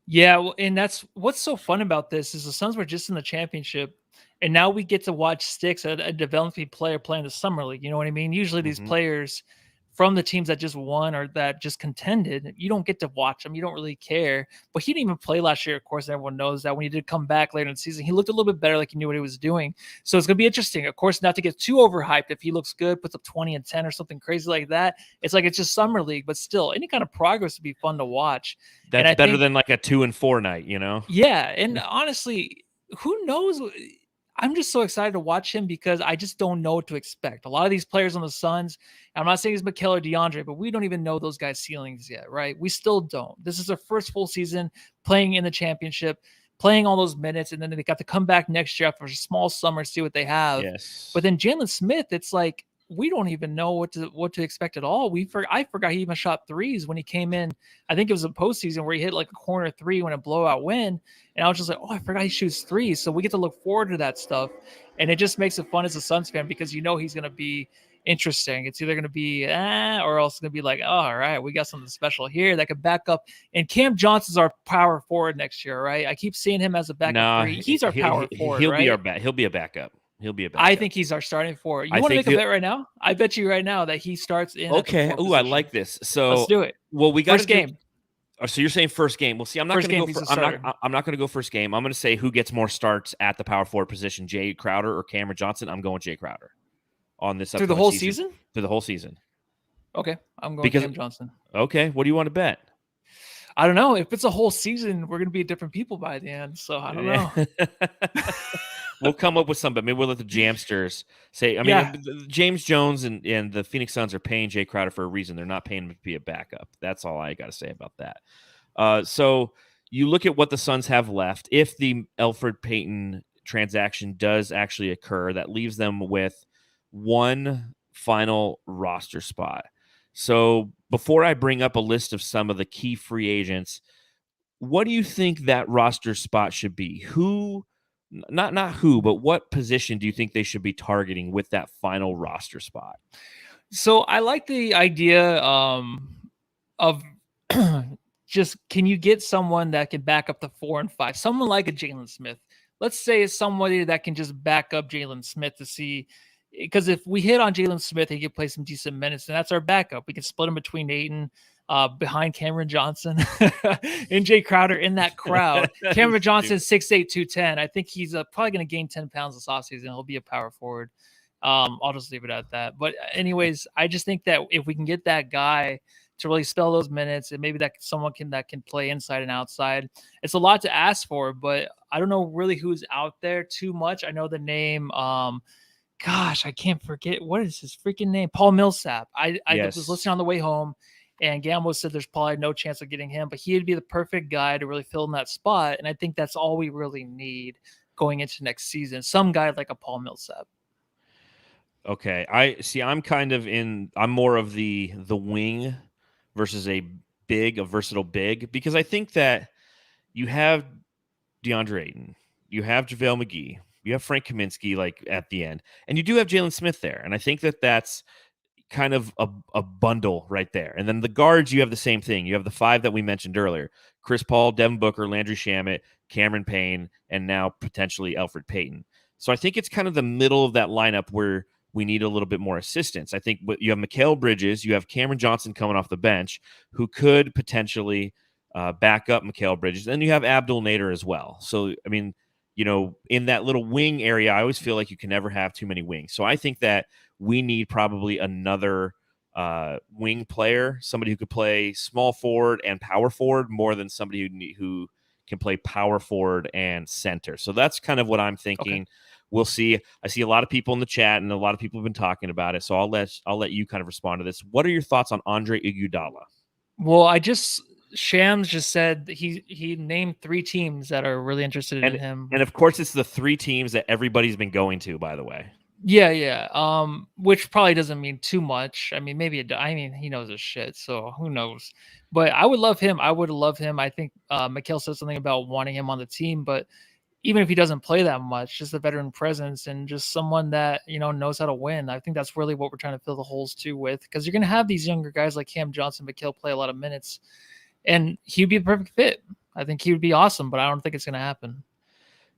Speaker 2: Yeah, well, and that's what's so fun about this is the Suns were just in the championship, and now we get to watch sticks, a developing player playing the summer league. You know what I mean? Usually these players from the teams that just won or that just contended, you don't get to watch them. You don't really care. But he didn't even play last year, of course. Everyone knows that. When he did come back later in the season, he looked a little bit better, like he knew what he was doing. So it's going to be interesting. Of course, not to get too overhyped. If he looks good, puts up 20 and 10 or something crazy like that, it's like it's just summer league. But still, any kind of progress would be fun to watch.
Speaker 1: That's better than like a 2-4 night,
Speaker 2: Yeah, and honestly, who knows? I'm just so excited to watch him because I just don't know what to expect. A lot of these players on the Suns, I'm not saying it's Mikal or DeAndre, but we don't even know those guys' ceilings yet, right? We still don't. This is their first full season playing in the championship, playing all those minutes, and then they got to come back next year after a small summer, see what they have.
Speaker 1: Yes.
Speaker 2: But then Jalen Smith, it's like we don't even know what to expect at all. I forgot he even shot threes when he came in. I think it was a postseason where he hit like a corner 3 when a blowout win. And I was just like, oh, I forgot he shoots threes. So we get to look forward to that stuff. And it just makes it fun as a Suns fan because he's going to be interesting. It's either going to be or else it's going to be like, oh, all right, we got something special here that could back up. And Cam Johnson's our power forward next year, right? I keep seeing him as a backup 3. He's our power forward,
Speaker 1: he'll
Speaker 2: right?
Speaker 1: He'll be a backup. He'll be a backup.
Speaker 2: I think he's our starting forward. You want to make a bet right now? I bet you right now that he starts in.
Speaker 1: Okay. Oh, I like this. So
Speaker 2: let's do it.
Speaker 1: Well, we got
Speaker 2: first game.
Speaker 1: So you're saying first game? Well, see, I'm not going to go. I'm not going to go first game. I'm going to say who gets more starts at the power forward position: Jay Crowder or Cameron Johnson. I'm going Jay Crowder on this
Speaker 2: through the whole season.
Speaker 1: Through the whole season.
Speaker 2: Okay, I'm going Cam Johnson.
Speaker 1: Okay, what do you want to bet?
Speaker 2: I don't know. If it's a whole season, we're going to be different people by the end. So I don't know.
Speaker 1: We'll come up with something. Maybe we'll let the Jamsters say. I mean, James Jones and the Phoenix Suns are paying Jay Crowder for a reason. They're not paying him to be a backup. That's all I got to say about that. So you look at what the Suns have left. If the Elfrid Payton transaction does actually occur, that leaves them with one final roster spot. So before I bring up a list of some of the key free agents, what do you think that roster spot should be? Who, not who, but what position do you think they should be targeting with that final roster spot?
Speaker 2: So I like the idea of just, can you get someone that can back up the 4 and 5? Someone like a Jalen Smith. Let's say it's somebody that can just back up Jalen Smith to see, because if we hit on Jalen Smith, he can play some decent minutes, and that's our backup. We can split him between Ayton, behind Cameron Johnson and Jay Crowder in that crowd. Cameron Johnson, 6'8", 210. I think he's probably going to gain 10 pounds this offseason. He'll be a power forward. I'll just leave it at that. But anyways, I just think that if we can get that guy to really spell those minutes, and maybe that someone that can play inside and outside, it's a lot to ask for, but I don't know really who's out there too much. I know the name, gosh, I can't forget. What is his freaking name? Paul Millsap. I was listening on the way home, and Gambo said there's probably no chance of getting him, but he'd be the perfect guy to really fill in that spot. And I think that's all we really need going into next season. Some guy like a Paul Millsap.
Speaker 1: Okay. I'm more of the wing versus a versatile big, because I think that you have DeAndre Ayton, you have JaVale McGee, you have Frank Kaminsky like at the end, and you do have Jalen Smith there. And I think that that's kind of a bundle right there. And then the guards, you have the same thing. You have the 5 that we mentioned earlier: Chris Paul, Devin Booker, Landry Shamet, Cameron Payne, and now potentially Elfrid Payton. So I think it's kind of the middle of that lineup where we need a little bit more assistance. I think you have Mikal Bridges, you have Cameron Johnson coming off the bench, who could potentially back up Mikal Bridges. Then you have Abdul Nader as well. So, I mean, in that little wing area, I always feel like you can never have too many wings. So I think that we need probably another wing player, somebody who could play small forward and power forward more than somebody who can play power forward and center. So that's kind of what I'm thinking. Okay. We'll see. I see a lot of people in the chat, and a lot of people have been talking about it. So I'll let you kind of respond to this. What are your thoughts on Andre Iguodala?
Speaker 2: Well, Shams just said he named 3 teams that are really interested in him.
Speaker 1: And of course, it's the 3 teams that everybody's been going to, by the way.
Speaker 2: Yeah. Which probably doesn't mean too much. I mean, maybe he knows his shit, so who knows? But I would love him. I think Mikal said something about wanting him on the team, but even if he doesn't play that much, just a veteran presence and just someone that, knows how to win. I think that's really what we're trying to fill the holes too with, because you're going to have these younger guys like Cam Johnson, Mikal play a lot of minutes, and he'd be a perfect fit. I think he would be awesome, but I don't think it's going to happen.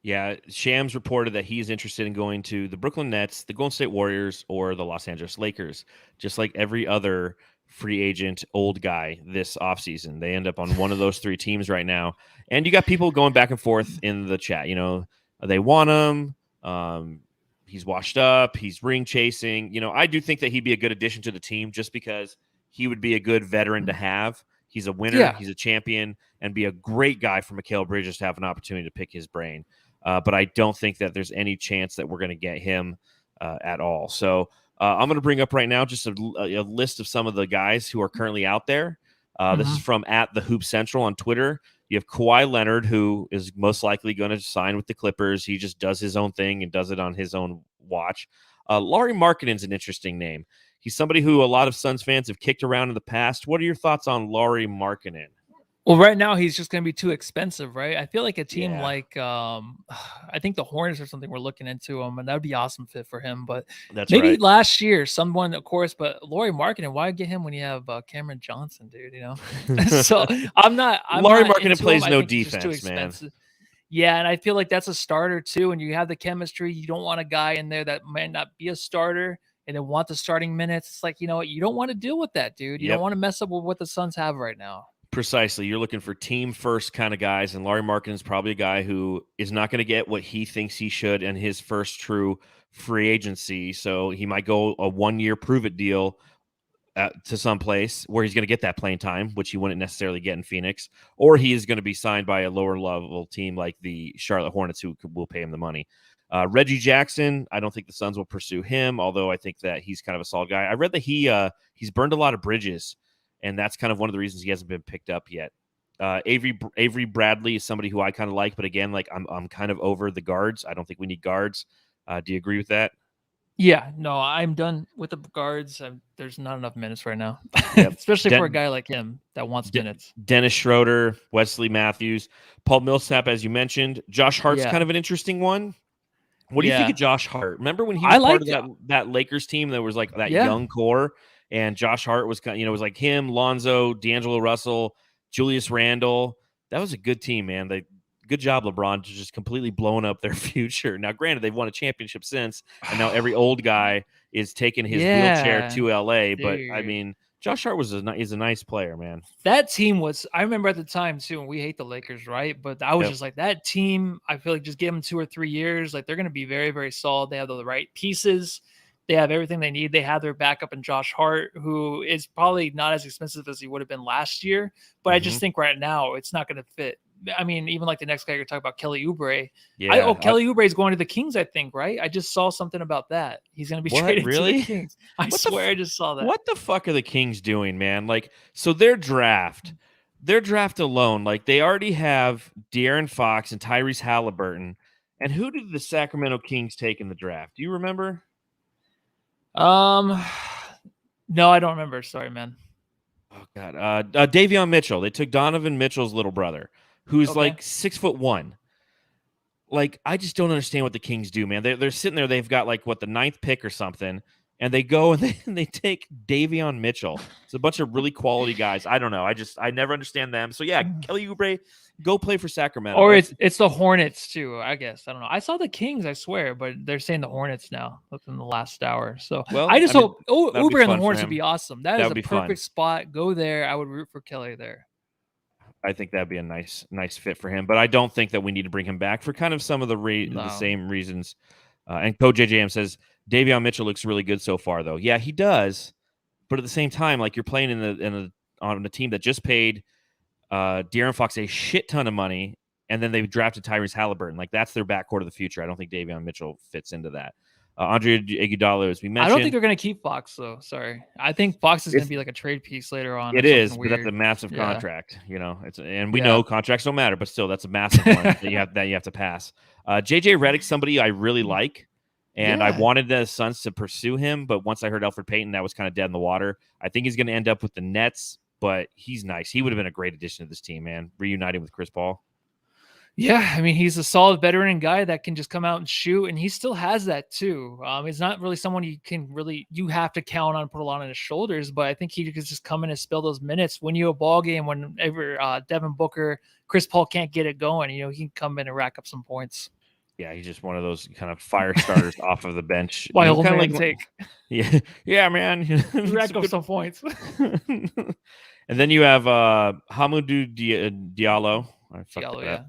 Speaker 1: Yeah, Shams reported that he's interested in going to the Brooklyn Nets, the Golden State Warriors, or the Los Angeles Lakers, just like every other free agent old guy this offseason. They end up on one of those 3 teams right now. And you got people going back and forth in the chat. They want him. He's washed up. He's ring chasing. I do think that he'd be a good addition to the team just because he would be a good veteran to have. He's a winner. Yeah. He's a champion, and be a great guy for Mikal Bridges to have an opportunity to pick his brain. But I don't think that there's any chance that we're going to get him at all. So I'm going to bring up right now just a list of some of the guys who are currently out there. This is from @TheHoopCentral on Twitter. You have Kawhi Leonard, who is most likely going to sign with the Clippers. He just does his own thing and does it on his own watch. Lauri Markkanen's an interesting name. He's somebody who a lot of Suns fans have kicked around in the past. What are your thoughts on Lauri Markkanen?
Speaker 2: Well, right now he's just going to be too expensive, right? I feel like a team like I think the Hornets or something we're looking into him, and that would be awesome fit for him. But maybe last year, someone, of course, but Lauri Markkanen, why get him when you have Cameron Johnson, dude? So Lauri
Speaker 1: Markkanen plays no defense, man.
Speaker 2: Yeah, and I feel like that's a starter too. And you have the chemistry. You don't want a guy in there that might not be a starter and then want the starting minutes. It's like, you know what? You don't want to deal with that, dude. You don't want to mess up with what the Suns have right now.
Speaker 1: Precisely. You're looking for team first kind of guys, and Lauri Markkanen is probably a guy who is not going to get what he thinks he should in his first true free agency. So he might go a 1-year prove-it deal to some place where he's going to get that playing time, which he wouldn't necessarily get in Phoenix, or he is going to be signed by a lower level team like the Charlotte Hornets, who will pay him the money. Reggie Jackson, I don't think the Suns will pursue him, although I think that he's kind of a solid guy. I read that he's burned a lot of bridges, and that's kind of one of the reasons he hasn't been picked up yet. Avery Bradley is somebody who I kind of like, but again, like I'm kind of over the guards. I don't think we need guards. Do you agree with that?
Speaker 2: Yeah, no, I'm done with the guards. There's not enough minutes right now,
Speaker 1: Yep.
Speaker 2: especially for a guy like him that wants minutes.
Speaker 1: Dennis Schroeder, Wesley Matthews, Paul Millsap, as you mentioned. Josh Hart's kind of an interesting one. What do you think of Josh Hart? Remember when he was part of that Lakers team that was like that young core, and Josh Hart was kind of, was like him, Lonzo, D'Angelo Russell, Julius Randle. That was a good team, man. Good job, LeBron, to just completely blowing up their future. Now, granted, they've won a championship since, and now every old guy is taking his wheelchair to LA. Dude. But I mean, Josh Hart is a nice player, man.
Speaker 2: That team was, I remember at the time too, and we hate the Lakers, right? But I was just like, that team, I feel like just give them 2 or 3 years. Like, they're going to be very, very solid. They have the right pieces. They have everything they need. They have their backup in Josh Hart, who is probably not as expensive as he would have been last year. But I just think right now it's not going to fit. I mean, even like the next guy you're talking about, Kelly Oubre. Yeah. Kelly Oubre is going to the Kings, I think, right? I just saw something about that. He's going to be traded to the Kings. I swear I just saw that.
Speaker 1: What the fuck are the Kings doing, man? Like, so their draft alone, like they already have De'Aaron Fox and Tyrese Halliburton. And who did the Sacramento Kings take in the draft? Do you remember?
Speaker 2: No, I don't remember. Sorry, man.
Speaker 1: Oh God, Davion Mitchell. They took Donovan Mitchell's little brother, who's like 6'1". Like, I just don't understand what the Kings do, man. They're sitting there. They've got like the 9th pick or something, and they go and they take Davion Mitchell. It's a bunch of really quality guys. I don't know. I never understand them. So yeah, Kelly Oubre, go play for Sacramento.
Speaker 2: Or it's the Hornets too, I guess. I don't know. I saw the Kings, I swear, but they're saying the Hornets now within the last hour. So I just hope Oubre and the Hornets would be awesome. That is a perfect spot. Go there. I would root for Kelly there.
Speaker 1: I think that'd be a nice fit for him. But I don't think that we need to bring him back for kind of some of the same reasons. And Coach JJM says Davion Mitchell looks really good so far, though. Yeah, he does. But at the same time, like, you're playing on a team that just paid De'Aaron Fox a shit ton of money, and then they've drafted Tyrese Halliburton. Like, that's their backcourt of the future. I don't think Davion Mitchell fits into that. Andre Iguodala, as we mentioned.
Speaker 2: I don't think they're going to keep Fox, though. Sorry. I think Fox is going to be like a trade piece later on.
Speaker 1: It is, but that's a massive contract. And we know contracts don't matter, but still, that's a massive one that you have to pass. JJ Redick's somebody I really like, and I wanted the Suns to pursue him, but once I heard Elfrid Payton, that was kind of dead in the water. I think he's going to end up with the Nets, but he's nice. He would have been a great addition to this team, man, reuniting with Chris Paul.
Speaker 2: Yeah, I mean, he's a solid veteran guy that can just come out and shoot, and he still has that too. He's not really someone you have to count on, put a lot on his shoulders, but I think he could just come in and spill those minutes, win you a ball game whenever Devin Booker, Chris Paul can't get it going. He can come in and rack up some points.
Speaker 1: Yeah, he's just one of those kind of fire starters off of the bench.
Speaker 2: Why old man take?
Speaker 1: Yeah, man.
Speaker 2: Rack up some points.
Speaker 1: And then you have Hamidou Diallo. I fucked it up.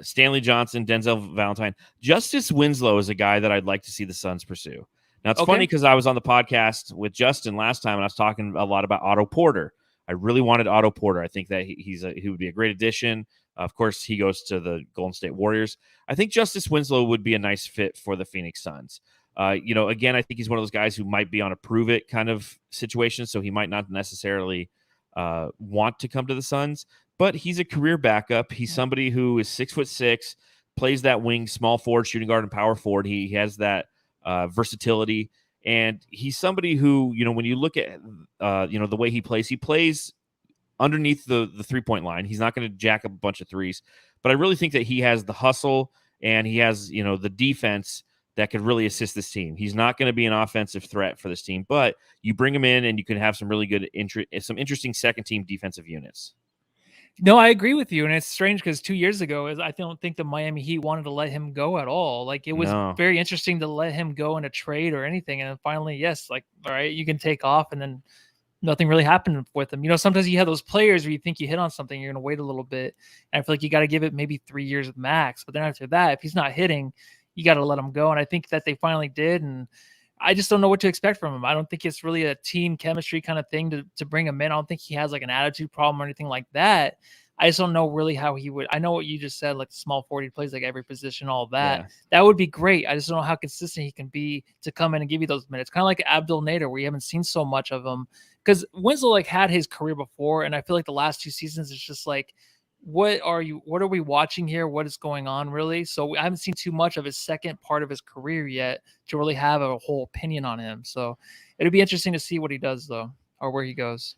Speaker 1: Stanley Johnson, Denzel Valentine. Justice Winslow is a guy that I'd like to see the Suns pursue. Now, it's funny because I was on the podcast with Justin last time, and I was talking a lot about Otto Porter. I really wanted Otto Porter. I think that he would be a great addition. Of course, he goes to the Golden State Warriors. I think Justice Winslow would be a nice fit for the Phoenix Suns. Again, I think he's one of those guys who might be on a prove-it kind of situation, so he might not necessarily want to come to the Suns. But he's a career backup. He's somebody who is 6'6", plays that wing, small forward, shooting guard, and power forward. He has that versatility, and he's somebody who, when you look at the way he plays underneath the 3-point line. He's not going to jack up a bunch of threes, but I really think that he has the hustle and he has the defense that could really assist this team. He's not going to be an offensive threat for this team, but you bring him in and you can have some really good, some interesting second team defensive units.
Speaker 2: No, I agree with you. And it's strange because 2 years ago, I don't think the Miami Heat wanted to let him go at all. Like, it was very interesting to let him go in a trade or anything. And then finally, yes, like, all right, you can take off. And then nothing really happened with him. Sometimes you have those players where you think you hit on something, you're going to wait a little bit. And I feel like you got to give it maybe 3 years max. But then after that, if he's not hitting, you got to let him go. And I think that they finally did. And I just don't know what to expect from him. I don't think it's really a team chemistry kind of thing to bring him in. I don't think he has like an attitude problem or anything like that. I just don't know really how he would. I know what you just said, like the small forward, he plays like every position, all that. Yeah. That would be great. I just don't know how consistent he can be to come in and give you those minutes. Kind of like Abdul Nader, where you haven't seen so much of him. Because Winslow had his career before, and I feel like the last 2 seasons it's just like what are we watching here? What is going on really? So I haven't seen too much of his second part of his career yet to really have a whole opinion on him. So it'll be interesting to see what he does though, or where he goes.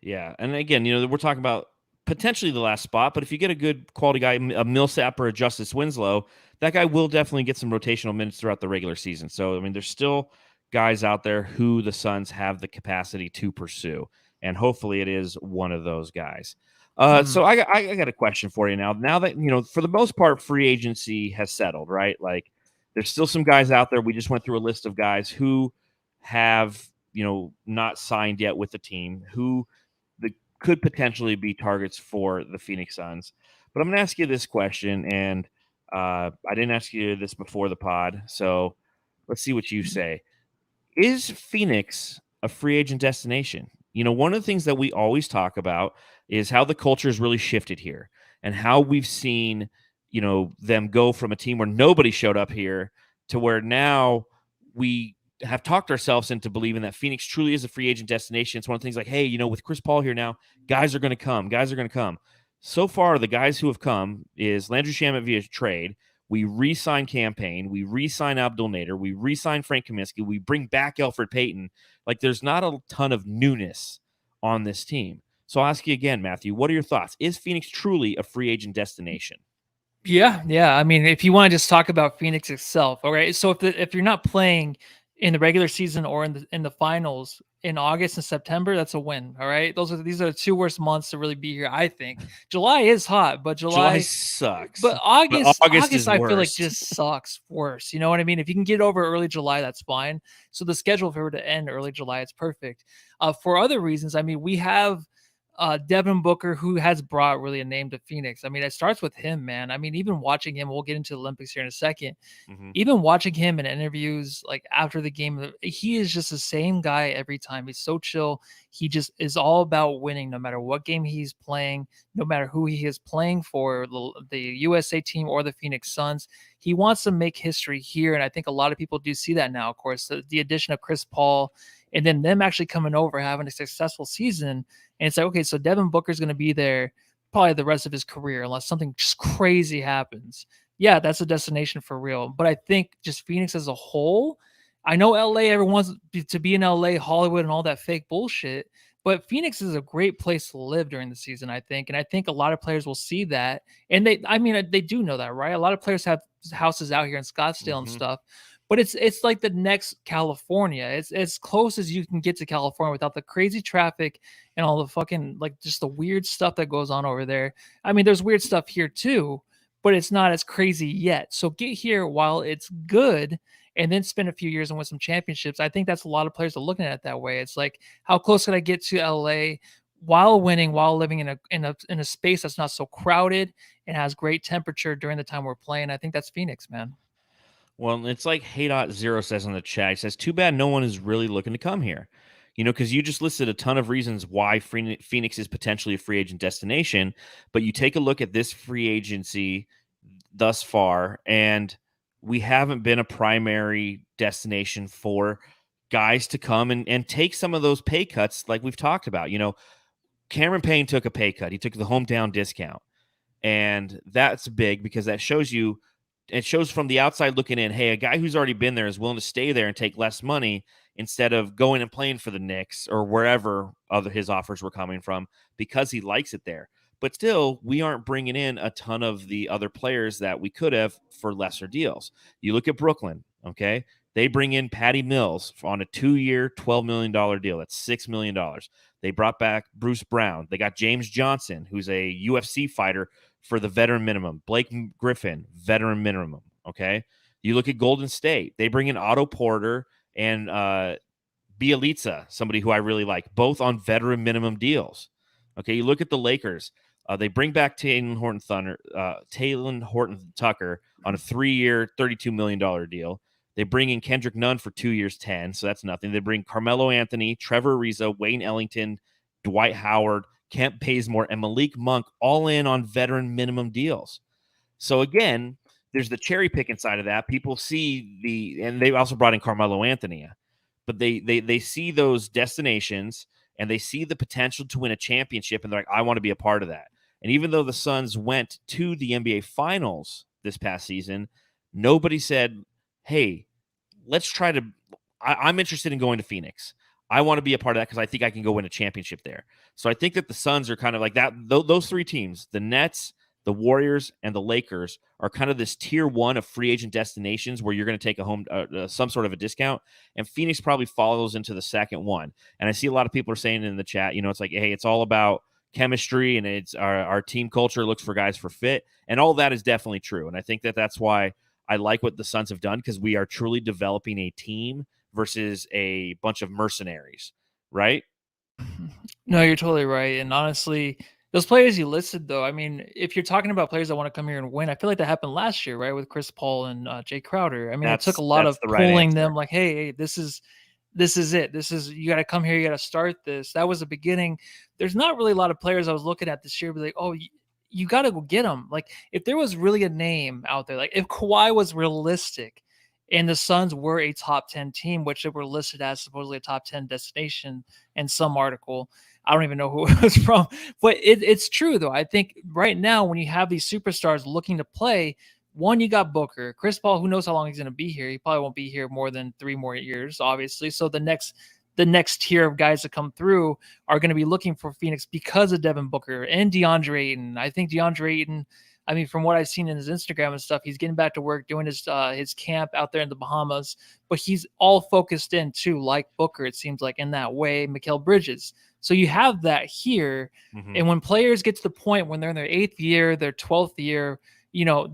Speaker 1: Yeah, and again, we're talking about potentially the last spot, but if you get a good quality guy, a Millsap or a Justice Winslow, that guy will definitely get some rotational minutes throughout the regular season. So, I mean, there's still guys out there who the Suns have the capacity to pursue, and hopefully it is one of those guys. So I got a question for you now. Now that, for the most part, free agency has settled, right? Like, there's still some guys out there. We just went through a list of guys who have, not signed yet with the team, who could potentially be targets for the Phoenix Suns. But I'm going to ask you this question, and I didn't ask you this before the pod, so let's see what you say. Is Phoenix a free agent destination? One of the things that we always talk about is how the culture has really shifted here and how we've seen, them go from a team where nobody showed up here to where now we have talked ourselves into believing that Phoenix truly is a free agent destination. It's one of the things like, hey, with Chris Paul here now, guys are going to come. Guys are going to come. So far, the guys who have come is Landry Shamet via trade. We re-sign Payne. We re-sign Abdul Nader. We re-sign Frank Kaminsky. We bring back Elfrid Payton. Like, there's not a ton of newness on this team. So I'll ask you again, Matthew, what are your thoughts? Is Phoenix truly a free agent destination?
Speaker 2: Yeah. I mean, if you want to just talk about Phoenix itself, all right. So if you're not playing in the regular season or in the finals in August and September, that's a win. All right. These are the two worst months to really be here. I think July is hot, but
Speaker 1: July sucks.
Speaker 2: but August
Speaker 1: is
Speaker 2: I
Speaker 1: worse.
Speaker 2: feel like just sucks worse. You know what I mean? If you can get over early July, that's fine. So the schedule, if it were to end early July, it's perfect. For other reasons, I mean, we have Devin Booker, who has brought really a name to Phoenix. I mean, it starts with him, man. I mean, even watching him, we'll get into the Olympics here in a second.
Speaker 1: Mm-hmm.
Speaker 2: Even watching him in interviews, like after the game, he is just the same guy every time. He's so chill. He just is all about winning, no matter what game he's playing, no matter who he is playing for, the USA team or the Phoenix Suns. He wants to make history here, and I think a lot of people do see that now. Of course, the addition of Chris Paul, and then them actually coming over, having a successful season. And it's like, okay, so Devin Booker's going to be there probably the rest of his career unless something just crazy happens. Yeah, that's a destination for real. But I think just Phoenix as a whole, I know LA, everyone wants to be in LA, Hollywood, and all that fake bullshit. But Phoenix is a great place to live during the season, I think. And I think a lot of players will see that. And they do know that, right? A lot of players have houses out here in Scottsdale and stuff. But it's like the next California. It's as close as you can get to California without the crazy traffic and all the fucking, like, just the weird stuff that goes on over there. I mean, there's weird stuff here too, but it's not as crazy yet. So get here while it's good and then spend a few years and win some championships. I think that's a lot of players are looking at it that way. It's like, how close can I get to LA while winning, while living in a space that's not so crowded and has great temperature during the time we're playing? I think that's Phoenix, man.
Speaker 1: Well, it's like Hey.0 says in the chat. He says, too bad no one is really looking to come here. Because you just listed a ton of reasons why Phoenix is potentially a free agent destination. But you take a look at this free agency thus far, and we haven't been a primary destination for guys to come and take some of those pay cuts like we've talked about. Cameron Payne took a pay cut. He took the hometown discount. And that's big because that shows you, it shows from the outside looking in, hey, a guy who's already been there is willing to stay there and take less money instead of going and playing for the Knicks or wherever his offers were coming from because he likes it there. But still, we aren't bringing in a ton of the other players that we could have for lesser deals. You look at Brooklyn, okay? They bring in Patty Mills on a 2-year, $12 million deal. That's $6 million. They brought back Bruce Brown. They got James Johnson, who's a UFC fighter, for the veteran minimum. Blake Griffin, veteran minimum, okay? You look at Golden State. They bring in Otto Porter and Bielitsa, somebody who I really like, both on veteran minimum deals. Okay, you look at the Lakers. They bring back Taylor Horton Tucker on a 3-year, $32 million deal. They bring in Kendrick Nunn for 2 years, 10, so that's nothing. They bring Carmelo Anthony, Trevor Ariza, Wayne Ellington, Dwight Howard, Kemp Bazemore, and Malik Monk all in on veteran minimum deals. So again, there's the cherry picking side of that. People see and they also brought in Carmelo Anthony, but they see those destinations and they see the potential to win a championship, and they're like, I want to be a part of that. And even though the Suns went to the NBA Finals this past season, nobody said, hey, let's try to – I'm interested in going to Phoenix. I want to be a part of that because I think I can go win a championship there. So I think that the Suns are kind of like that. Those three teams, the Nets, the Warriors, and the Lakers, are kind of this tier one of free agent destinations where you're going to take a home some sort of a discount. And Phoenix probably follows into the second one. And I see a lot of people are saying in the chat, it's like, hey, it's all about chemistry and it's our team culture looks for guys for fit. And all that is definitely true. And I think that that's why I like what the Suns have done, because we are truly developing a team versus a bunch of mercenaries, right?
Speaker 2: No, you're totally right. And honestly, those players you listed, though, I mean, if you're talking about players that want to come here and win, I feel like that happened last year, right, with Chris Paul and Jay Crowder. I mean, it took a lot of pulling them, like, hey, this is it. You got to come here. You got to start this. That was the beginning. There's not really a lot of players I was looking at this year, be like, oh, you got to go get them. Like, if there was really a name out there, like if Kawhi was realistic, and the Suns were a top 10 team, which they were listed as supposedly a top 10 destination in some article. I don't even know who it was from, but it's true, though. I think right now, when you have these superstars looking to play, one, you got Booker. Chris Paul, who knows how long he's going to be here. He probably won't be here more than 3 more years, obviously. So the next tier of guys that come through are going to be looking for Phoenix because of Devin Booker and DeAndre Ayton. I think DeAndre Ayton, I mean, from what I've seen in his Instagram and stuff, he's getting back to work, doing his camp out there in the Bahamas, but he's all focused in too, like Booker, it seems like, in that way, Mikal Bridges. So you have that here. Mm-hmm. And when players get to the point when they're in their 8th year, their 12th year,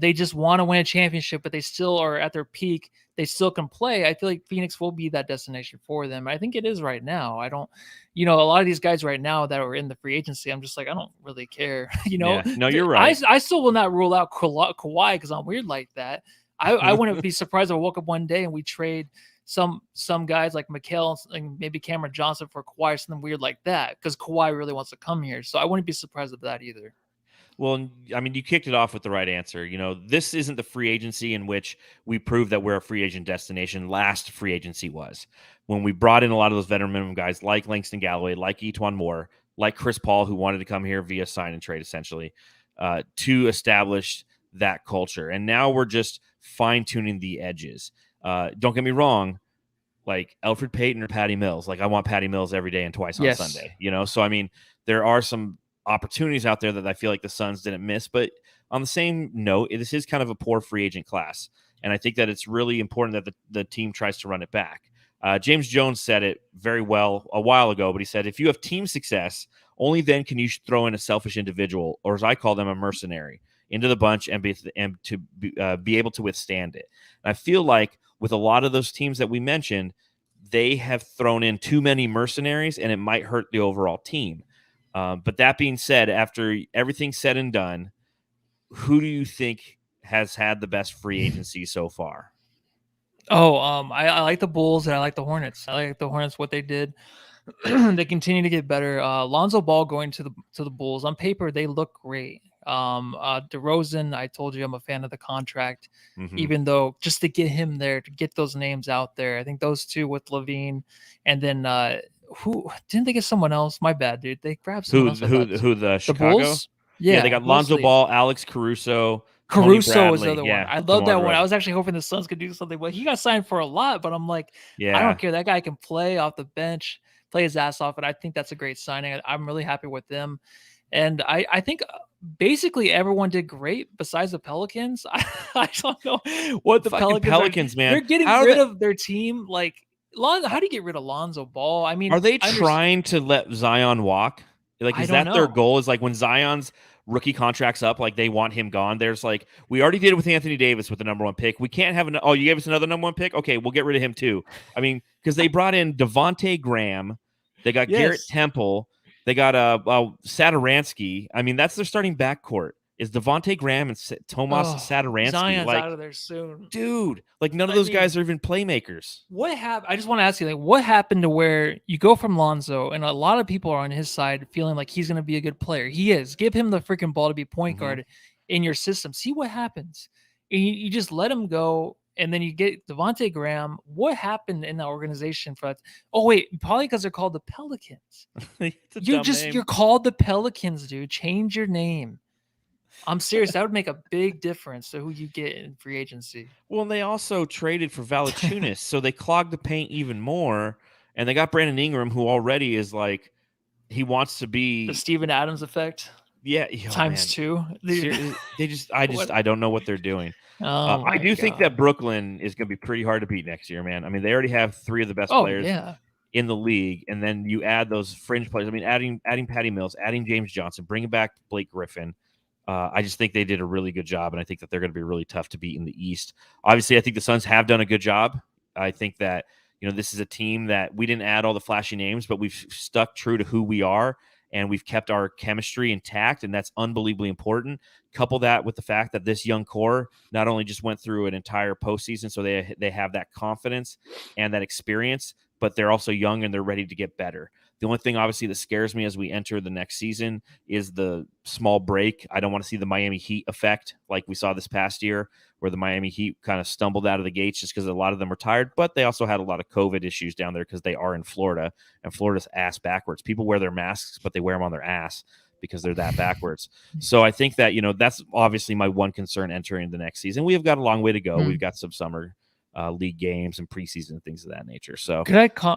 Speaker 2: they just want to win a championship, but they still are at their peak. They still can play. I feel like Phoenix will be that destination for them. I think it is right now. I don't, a lot of these guys right now that are in the free agency, I'm just like, I don't really care.
Speaker 1: Yeah. No, you're right.
Speaker 2: I still will not rule out Kawhi because I'm weird like that. I wouldn't be surprised if I woke up one day and we trade some guys like Mikal and maybe Cameron Johnson for Kawhi or something weird like that, because Kawhi really wants to come here. So I wouldn't be surprised at that either.
Speaker 1: Well, I mean, you kicked it off with the right answer. This isn't the free agency in which we prove that we're a free agent destination. Last free agency was when we brought in a lot of those veteran minimum guys like Langston Galloway, like Etuan Moore, like Chris Paul, who wanted to come here via sign and trade, essentially, to establish that culture. And now we're just fine-tuning the edges. Don't get me wrong, like Elfrid Payton or Patty Mills. Like, I want Patty Mills every day and twice on Sunday. So, I mean, there are some opportunities out there that I feel like the Suns didn't miss. But on the same note, this is kind of a poor free agent class. And I think that it's really important that the team tries to run it back. James Jones said it very well a while ago, but he said, if you have team success, only then can you throw in a selfish individual, or as I call them, a mercenary, into the bunch and be able to withstand it. And I feel like with a lot of those teams that we mentioned, they have thrown in too many mercenaries, and it might hurt the overall team. But that being said, after everything's said and done, who do you think has had the best free agency so far?
Speaker 2: Oh, I like the Bulls and I like the Hornets. I like the Hornets, what they did. They continue to get better. Lonzo Ball going to the Bulls. On paper, they look great. DeRozan, I told you I'm a fan of the contract, even though just to get him there, to get those names out there, I think those two with Levine, and then who didn't they get someone else? My bad, dude. They grabbed someone else.
Speaker 1: Who the Chicago?
Speaker 2: Bulls?
Speaker 1: Yeah, they got Lonzo Ball, Alex Caruso.
Speaker 2: Caruso was the other one. I love that one. I was actually hoping the Suns could do something. Well, he got signed for a lot, but I'm like, I don't care. That guy can play off the bench, play his ass off, and I think that's a great signing. I'm really happy with them. And I think basically everyone did great besides the Pelicans. I don't know what the Pelicans
Speaker 1: man.
Speaker 2: They're getting rid of their team. Like, how do you get rid of Lonzo Ball? I mean,
Speaker 1: are they trying to let Zion walk? Like, is that their goal? Is like when Zion's rookie contract's up, like they want him gone. There's like, we already did it with Anthony Davis with the number 1 pick. We can't have you gave us another number 1 pick? Okay, we'll get rid of him too. I mean, because they brought in Devontae Graham, they got Garrett Temple, they got Satoransky. I mean, that's their starting backcourt. Is Devontae Graham and Tomas Satoransky.
Speaker 2: Zion's out of there soon.
Speaker 1: Dude, like none of those guys are even playmakers.
Speaker 2: What happened? I just want to ask you, like, what happened to where you go from Lonzo, and a lot of people are on his side feeling like he's going to be a good player. He is. Give him the freaking ball to be point guard in your system. See what happens. And you just let him go. and then you get Devontae Graham. What happened in that organization for that? Oh wait, probably because they're called the Pelicans. You're called the Pelicans, dude. Change your name. I'm serious. That would make a big difference to who you get in free agency.
Speaker 1: Well, they also traded for Valanciunas, so they clogged the paint even more. And they got Brandon Ingram, who already is like, he wants to be
Speaker 2: the Steven Adams effect.
Speaker 1: Yeah,
Speaker 2: times 2.
Speaker 1: I don't know what they're doing. I do think that Brooklyn is going to be pretty hard to beat next year, man. I mean, they already have 3 of the best players in the league, and then you add those fringe players. I mean, adding Patty Mills, adding James Johnson, bringing back Blake Griffin. I just think they did a really good job, and I think that they're going to be really tough to beat in the East. Obviously, I think the Suns have done a good job. I think that this is a team that we didn't add all the flashy names, but we've stuck true to who we are. And we've kept our chemistry intact, and that's unbelievably important. Couple that with the fact that this young core not only just went through an entire postseason, so they have that confidence and that experience, but they're also young and they're ready to get better. The only thing, obviously, that scares me as we enter the next season is the small break. I don't want to see the Miami Heat effect like we saw this past year, where the Miami Heat kind of stumbled out of the gates just because a lot of them were tired, but they also had a lot of COVID issues down there because they are in Florida, and Florida's ass backwards. People wear their masks, but they wear them on their ass because they're that backwards. So I think that, that's obviously my one concern entering the next season. We have got a long way to go. We've got some summer league games and preseason things of that nature. So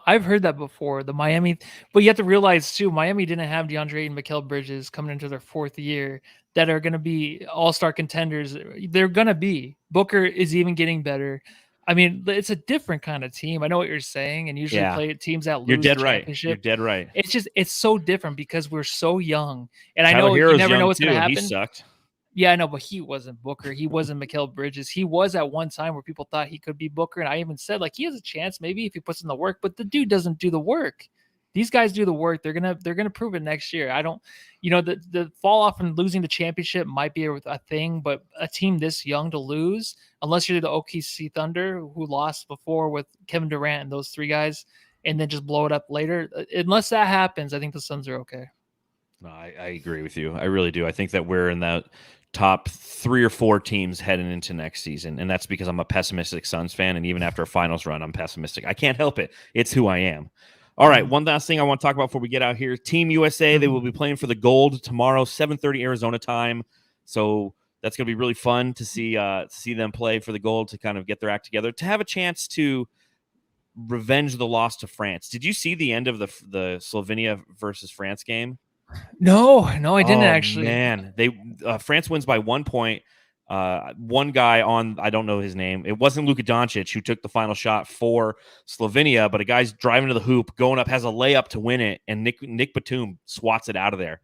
Speaker 2: I've heard that before, the Miami, but you have to realize too, Miami didn't have DeAndre and Mikal Bridges coming into their 4th year that are going to be all-star contenders. They're going to be. Booker is even getting better. I mean, it's a different kind of team. I know what you're saying, and usually play teams that lose the championship.
Speaker 1: You're dead right.
Speaker 2: It's so different because we're so young, and
Speaker 1: Tyler
Speaker 2: I know
Speaker 1: Hero's
Speaker 2: you never know what's going to happen.
Speaker 1: He sucked.
Speaker 2: Yeah, I know, but he wasn't Booker. He wasn't Mikal Bridges. He was at one time where people thought he could be Booker, and I even said, like, he has a chance maybe if he puts in the work, but the dude doesn't do the work. These guys do the work. They're gonna prove it next year. I don't, the fall off and losing the championship might be a thing, but a team this young to lose, unless you're the OKC Thunder who lost before with Kevin Durant and those 3 guys, and then just blow it up later. Unless that happens, I think the Suns are okay.
Speaker 1: No, I agree with you. I really do. I think that we're in that top 3 or 4 teams heading into next season, and that's because I'm a pessimistic Suns fan, and even after a finals run, I'm pessimistic. I can't help it. It's who I am. All right, one last thing I want to talk about before we get out here. Team USA, they will be playing for the gold tomorrow, 7:30 Arizona time. So that's going to be really fun to see them play for the gold, to kind of get their act together, to have a chance to revenge the loss to France. Did you see the end of the Slovenia versus France game?
Speaker 2: No, I didn't actually.
Speaker 1: Man, France wins by 1 point. One guy I don't know his name. It wasn't Luka Doncic who took the final shot for Slovenia, but a guy's driving to the hoop, going up, has a layup to win it, and Nick Batum swats it out of there,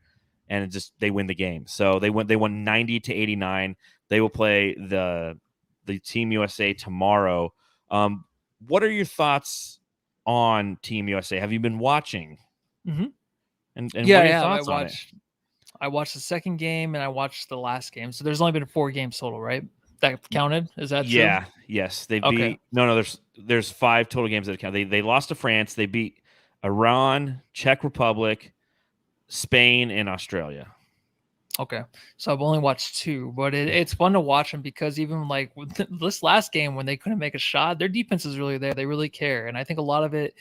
Speaker 1: and they win the game. So they won 90-89. They will play the Team USA tomorrow. What are your thoughts on Team USA? Have you been watching?
Speaker 2: Mm-hmm.
Speaker 1: And what are your thoughts on it?
Speaker 2: I watched the second game and I watched the last game. So there's only been 4 games total, right? That counted? Is that true?
Speaker 1: Yeah. Yes. They beat. No. There's 5 total games that count. They lost to France. They beat Iran, Czech Republic, Spain, and Australia.
Speaker 2: Okay. So I've only watched 2, but it's fun to watch them because even like this last game when they couldn't make a shot, their defense is really there. They really care. And I think a lot of it,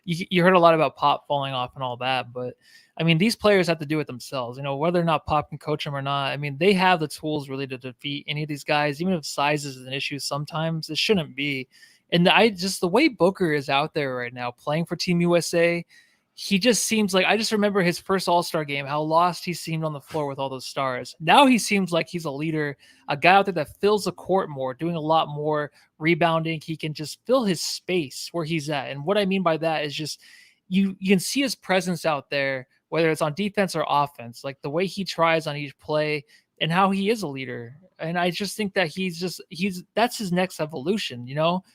Speaker 2: you heard a lot about Pop falling off and all that, but I mean, these players have to do it themselves, whether or not Pop can coach them or not. I mean, they have the tools really to defeat any of these guys, even if size is an issue. Sometimes it shouldn't be. And the way Booker is out there right now playing for Team USA, he just seems like, I just remember his first All-Star game, how lost he seemed on the floor with all those stars. Now he seems like he's a leader, a guy out there that fills the court more, doing a lot more rebounding. He can just fill his space where he's at. And what I mean by that is just, you can see his presence out there, whether it's on defense or offense, like the way he tries on each play and how he is a leader. And I just think that that's his next evolution,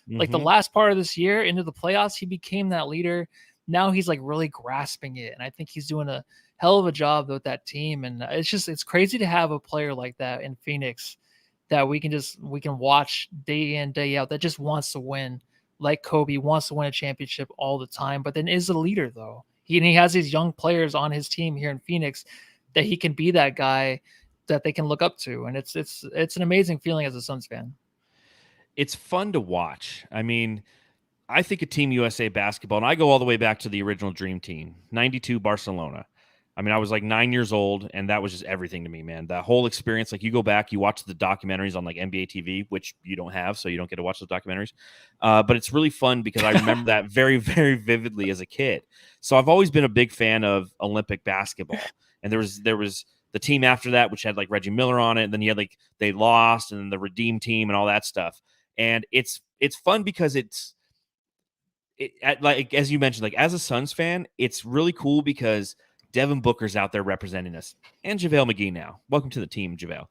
Speaker 2: like the last part of this year into the playoffs, he became that leader. Now he's like really grasping it. And I think he's doing a hell of a job with that team. And it's crazy to have a player like that in Phoenix that we can watch day in, day out, that just wants to win, like Kobe wants to win a championship all the time, but then is a leader though. He has these young players on his team here in Phoenix that he can be that guy that they can look up to. And it's an amazing feeling as a Suns fan.
Speaker 1: it's fun to watch. I mean, I think of Team USA basketball, and I go all the way back to the original Dream Team, 92 Barcelona. I mean, I was like 9 years old, and that was just everything to me, man. That whole experience, like you go back, you watch the documentaries on like NBA TV, which you don't have, so you don't get to watch those documentaries. But it's really fun because I remember that very, very vividly as a kid. So I've always been a big fan of Olympic basketball. And there was the team after that, which had like Reggie Miller on it, and then you had like they lost, and then the Redeem team and all that stuff. And it's fun because like as you mentioned, like as a Suns fan, it's really cool because Devin Booker's out there representing us, and JaVale McGee now. Welcome to the team, JaVale.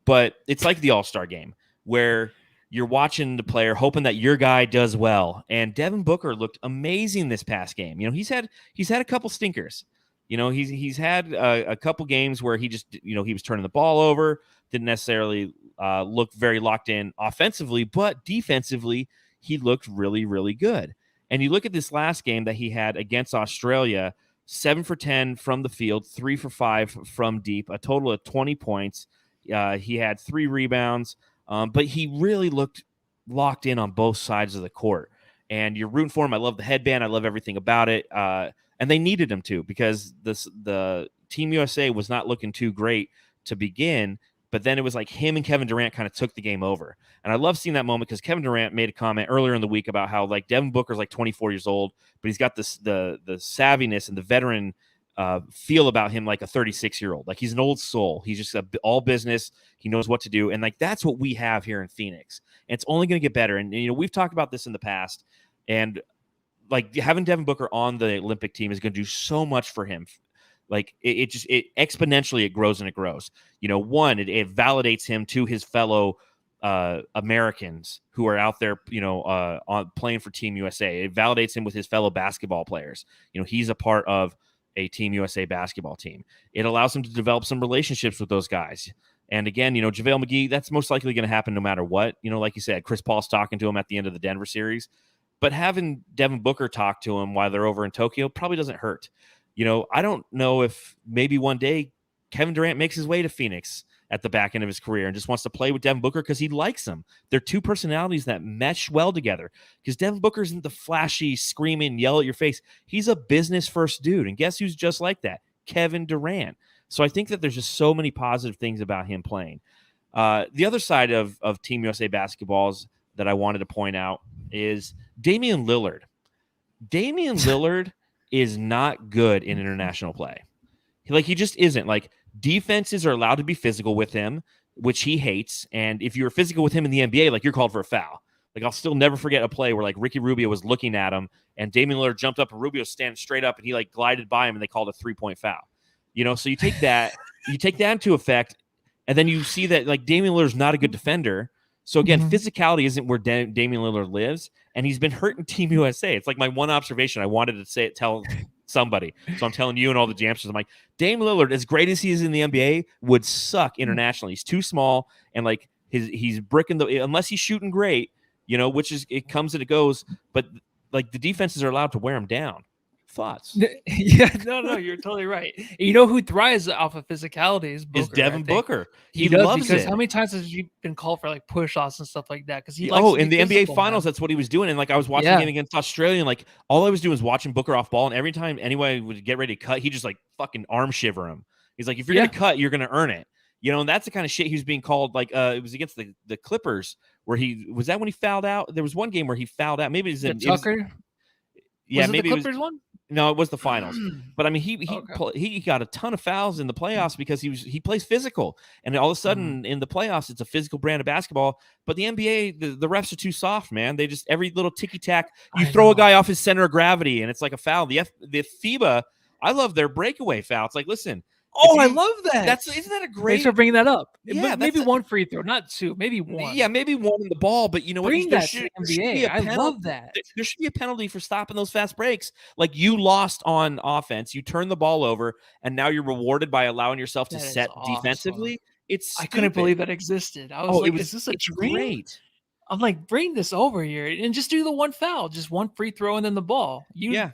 Speaker 1: But it's like the All-Star game where you're watching the player, hoping that your guy does well. And Devin Booker looked amazing this past game. You know, he's had a couple stinkers. You know, he's had a couple games where he just, you know, he was turning the ball over, didn't necessarily look very locked in offensively, but defensively, he looked really, really good. And you look at this last game that he had against Australia, 7 for 10 from the field, 3 for 5 from deep, a total of 20 points. He had 3 rebounds, but he really looked locked in on both sides of the court. And you're rooting for him. I love the headband. I love everything about it. And they needed him to, because the Team USA was not looking too great to begin. But then it was like him and Kevin Durant kind of took the game over. And I love seeing that moment because Kevin Durant made a comment earlier in the week about how like Devin Booker's like 24 years old, but he's got the savviness and the veteran feel about him like a 36-year-old. Like he's an old soul. He's just all business. He knows what to do. And like that's what we have here in Phoenix. And it's only going to get better. And you know, we've talked about this in the past. And like having Devin Booker on the Olympic team is going to do so much for him. Like it exponentially, it grows and it grows. You know, one, it validates him to his fellow Americans who are out there, you know, on playing for Team USA. It validates him with his fellow basketball players. You know, he's a part of a Team USA basketball team. It allows him to develop some relationships with those guys. And again, you know, JaVale McGee, that's most likely going to happen no matter what. You know, like you said, Chris Paul's talking to him at the end of the Denver series. But having Devin Booker talk to him while they're over in Tokyo probably doesn't hurt. You know, I don't know if maybe one day Kevin Durant makes his way to Phoenix at the back end of his career and just wants to play with Devin Booker because he likes him. They're two personalities that mesh well together, because Devin Booker isn't the flashy, screaming, yell at your face. He's a business-first dude. And guess who's just like that? Kevin Durant. So I think that there's just so many positive things about him playing. The other side of Team USA basketballs that I wanted to point out is Damian Lillard. Damian Lillard is not good in international play. He just isn't. Like, defenses are allowed to be physical with him, which he hates. And if you're physical with him in the NBA, like, you're called for a foul. Like, I'll still never forget a play where like Ricky Rubio was looking at him and Damian Lillard jumped up and Rubio was standing straight up and he like glided by him and they called a 3-point foul. You know, so you take that into effect, and then you see that like Damian Lillard's not a good defender. So again, physicality isn't where Damian Lillard lives, and he's been hurting Team USA. It's like my one observation. I wanted to tell somebody, so I'm telling you and all the jamsters. I'm like, Damian Lillard, as great as he is in the NBA, would suck internationally. He's too small, and like he's bricking unless he's shooting great, you know, which is it comes and it goes. But like the defenses are allowed to wear him down. Thoughts?
Speaker 2: Yeah, no, you're totally right. You know who thrives off of physicality is Booker,
Speaker 1: is Devin Booker.
Speaker 2: He loves it. How many times has he been called for like push-offs and stuff like that? Because he likes
Speaker 1: in the NBA Finals, that's what he was doing. And like I was watching him against Australia, and like all I was doing was watching Booker off ball. And every time anyone would get ready to cut, he just like fucking arm shiver him. He's like, if you're gonna cut, you're gonna earn it. You know, and that's the kind of shit he was being called. Like it was against the Clippers when he fouled out. There was one game where he fouled out. Maybe it was
Speaker 2: Tucker.
Speaker 1: Yeah,
Speaker 2: was
Speaker 1: maybe
Speaker 2: the Clippers one.
Speaker 1: No, it was the finals. But I mean, he got a ton of fouls in the playoffs because he plays physical, and all of a sudden in the playoffs it's a physical brand of basketball. But the NBA, the refs are too soft, man. They just every little ticky tack, you throw a guy off his center of gravity, and it's like a foul. The FIBA, I love their breakaway foul. It's like, listen.
Speaker 2: Oh, I love that.
Speaker 1: Isn't that a great?
Speaker 2: Thanks for bringing that up.
Speaker 1: Yeah,
Speaker 2: maybe one free throw, not two, maybe one.
Speaker 1: Yeah, maybe one in the ball, but you know what?
Speaker 2: NBA. I love that.
Speaker 1: There should be a penalty for stopping those fast breaks. Like, you lost on offense, you turn the ball over, and now you're rewarded by allowing yourself to set defensively.
Speaker 2: I couldn't believe that existed. I was like, is this a dream?
Speaker 1: Great.
Speaker 2: I'm like, bring this over here and just do the one foul, just one free throw and then the ball. It'll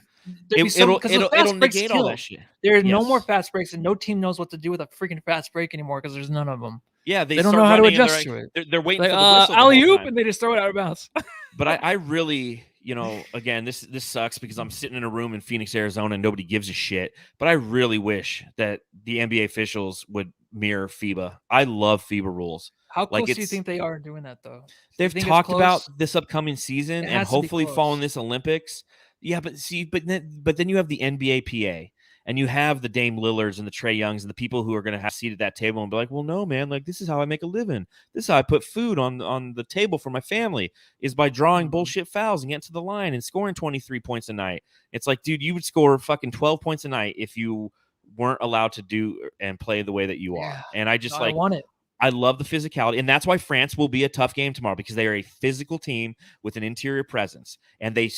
Speaker 1: negate all that shit.
Speaker 2: There's no more fast breaks, and no team knows what to do with a freaking fast break anymore because there's none of them.
Speaker 1: Yeah,
Speaker 2: They don't know how to adjust to it.
Speaker 1: They're waiting for the whistle the whole
Speaker 2: alley-oop,
Speaker 1: time.
Speaker 2: and they just throw it out of bounds.
Speaker 1: But I really, again, this sucks because I'm sitting in a room in Phoenix, Arizona, and nobody gives a shit. But I really wish that the NBA officials would mirror FIBA. I love FIBA rules.
Speaker 2: How close do you think they are doing that, though?
Speaker 1: They've talked about this upcoming season and hopefully following this Olympics. Yeah, but then you have the NBA PA. And you have the Dame Lillards and the Trae Youngs and the people who are going to have a seat at that table and be like, well, no, man, like this is how I make a living. This is how I put food on the table for my family is by drawing bullshit fouls and getting to the line and scoring 23 points a night. It's like, dude, you would score fucking 12 points a night if you weren't allowed to do and play the way that you are. And I just
Speaker 2: I want it.
Speaker 1: I love the physicality, and that's why France will be a tough game tomorrow because they are a physical team with an interior presence, and they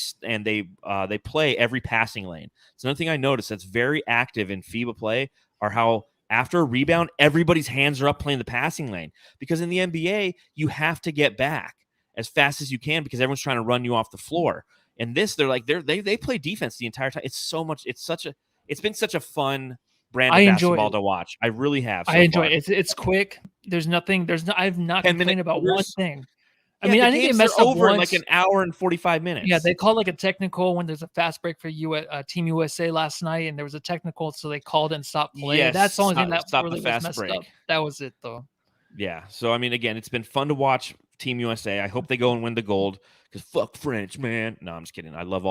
Speaker 1: play every passing lane. So another thing I noticed that's very active in FIBA play are how after a rebound, everybody's hands are up playing the passing lane because in the NBA you have to get back as fast as you can because everyone's trying to run you off the floor. And this, they play defense the entire time. It's been such a fun brand of basketball to watch. I really have.
Speaker 2: I enjoy it. It's quick. I've not complained about one thing. I mean, I think they messed up
Speaker 1: over
Speaker 2: once.
Speaker 1: in like an hour and 45 minutes.
Speaker 2: Yeah, they called like a technical when there's a fast break for Team USA last night, and there was a technical, so they called and stopped play. Yes, that's the only thing that really was messed up. That was it, though.
Speaker 1: Yeah. So I mean, again, it's been fun to watch Team USA. I hope they go and win the gold because fuck French, man. No, I'm just kidding. I love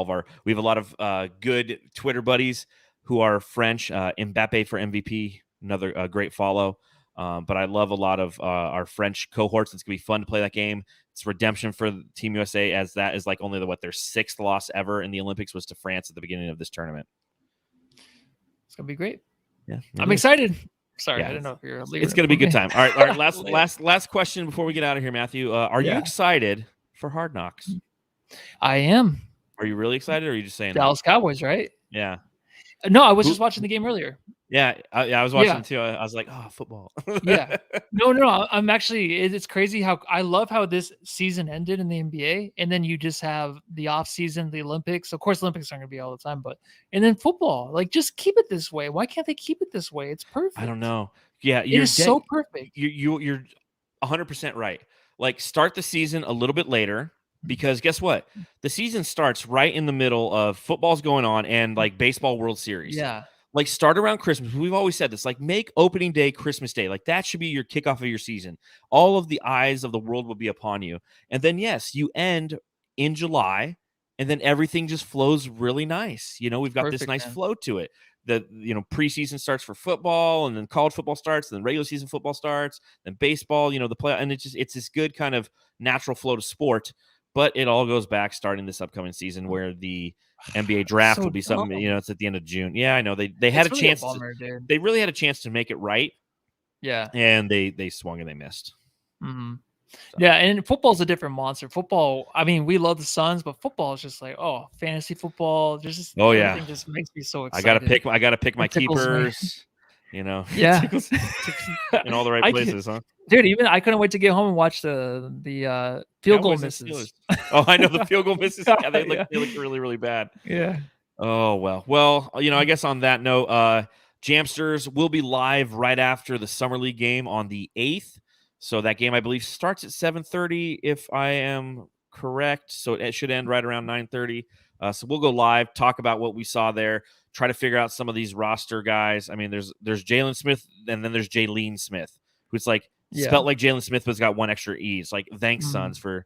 Speaker 1: we have a lot of good Twitter buddies who are French. Mbappe for MVP, another great follow. But I love a lot of our French cohorts. It's going to be fun to play that game. It's redemption for Team USA as that is like only their 6th loss ever in the Olympics was to France at the beginning of this tournament.
Speaker 2: It's going to be great.
Speaker 1: Yeah.
Speaker 2: I'm excited. Sorry, I didn't know if you're leaving.
Speaker 1: It's going to be a good time. All right. Last question before we get out of here, Matthew. Are you excited for Hard Knocks?
Speaker 2: I am.
Speaker 1: Are you really excited or are you just saying
Speaker 2: Dallas Cowboys, right?
Speaker 1: Yeah.
Speaker 2: No, I was just watching the game earlier.
Speaker 1: Yeah, I was watching too. I was like, oh, football.
Speaker 2: Yeah. No, I'm actually, it's crazy how I love how this season ended in the NBA. And then you just have the off season, the Olympics. Of course, Olympics aren't going to be all the time, and then football. Like, just keep it this way. Why can't they keep it this way? It's perfect.
Speaker 1: I don't know. Yeah,
Speaker 2: it is so perfect.
Speaker 1: You're 100% right. Like, start the season a little bit later. Because guess what? The season starts right in the middle of football's going on and like baseball World Series.
Speaker 2: Yeah.
Speaker 1: Like start around Christmas. We've always said this, like make opening day Christmas Day. Like that should be your kickoff of your season. All of the eyes of the world will be upon you. And then, yes, you end in July and then everything just flows really nice. We've got this nice flow to it. The preseason starts for football and then college football starts, and then regular season football starts, then baseball, the play. And it's this good kind of natural flow to sport. But it all goes back starting this upcoming season where the NBA draft will be something, it's at the end of June. Yeah, I know. They had a chance. They really had a chance to make it right.
Speaker 2: Yeah.
Speaker 1: And they swung and they missed.
Speaker 2: Mm-hmm. So. Yeah, and football's a different monster. Football, I mean, we love the Suns, but football is just like, fantasy football. Everything just makes me so excited.
Speaker 1: I gotta pick my keepers.
Speaker 2: Yeah.
Speaker 1: In all the right places, huh?
Speaker 2: Dude, even I couldn't wait to get home and watch the field goal misses.
Speaker 1: Oh, I know the field goal misses. Yeah, they look really, really bad.
Speaker 2: Yeah.
Speaker 1: Oh, well, I guess on that note, Jamsters will be live right after the Summer League game on the 8th. So that game, I believe, starts at 7:30, if I am correct. So it should end right around 9:30. So we'll go live, talk about what we saw there, try to figure out some of these roster guys. I mean, there's Jalen Smith, and then there's Jalen Smith, who's like spelt like Jalen Smith, but's got one extra E. It's like, thanks, Suns, for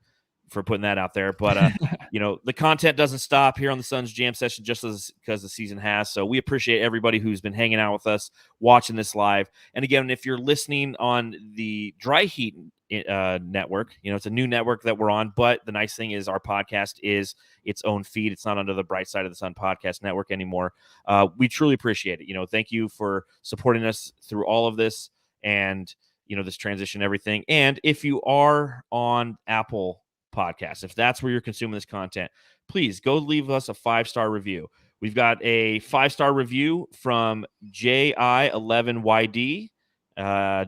Speaker 1: putting that out there. But, the content doesn't stop here on the Suns Jam Session just because the season has. So we appreciate everybody who's been hanging out with us, watching this live. And again, if you're listening on the Dry Heat network, it's a new network that we're on. But the nice thing is our podcast is its own feed. It's not under the Bright Side of the Sun podcast network anymore. We truly appreciate it. Thank you for supporting us through all of this and, this transition, everything. And if you are on Apple Podcasts, if that's where you're consuming this content, please go leave us a 5-star review. We've got a 5-star review from JI11YD.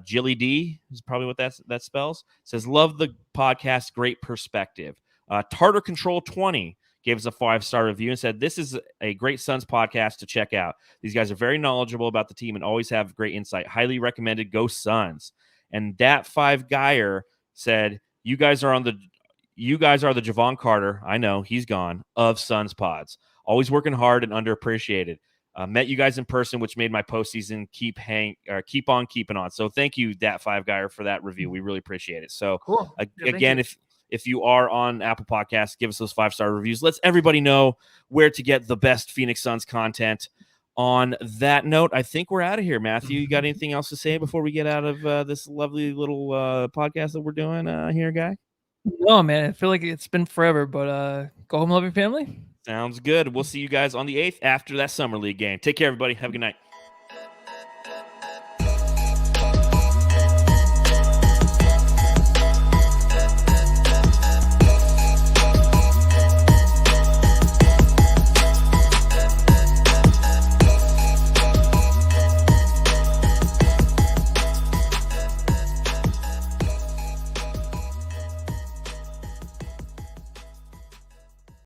Speaker 1: Jilly D is probably what that spells. It says, love the podcast, great perspective. Tartar Control 20 gave us a 5-star review and said, this is a great Suns podcast to check out. These guys are very knowledgeable about the team and always have great insight. Highly recommended. Go Suns. And that 5-guyer said, you guys are the Javon Carter, I know, he's gone, of Suns pods. Always working hard and underappreciated. Met you guys in person, which made my postseason keep on keeping on. So thank you, that 5-guyer, for that review. We really appreciate it. So
Speaker 2: cool.
Speaker 1: Again, if you are on Apple Podcasts, give us those 5-star reviews. Let's everybody know where to get the best Phoenix Suns content. On that note, I think we're out of here. Matthew, you got anything else to say before we get out of this lovely little podcast that we're doing here, guy?
Speaker 2: No, man. I feel like it's been forever, but go home and love your family.
Speaker 1: Sounds good. We'll see you guys on the 8th after that Summer League game. Take care, everybody. Have a good night.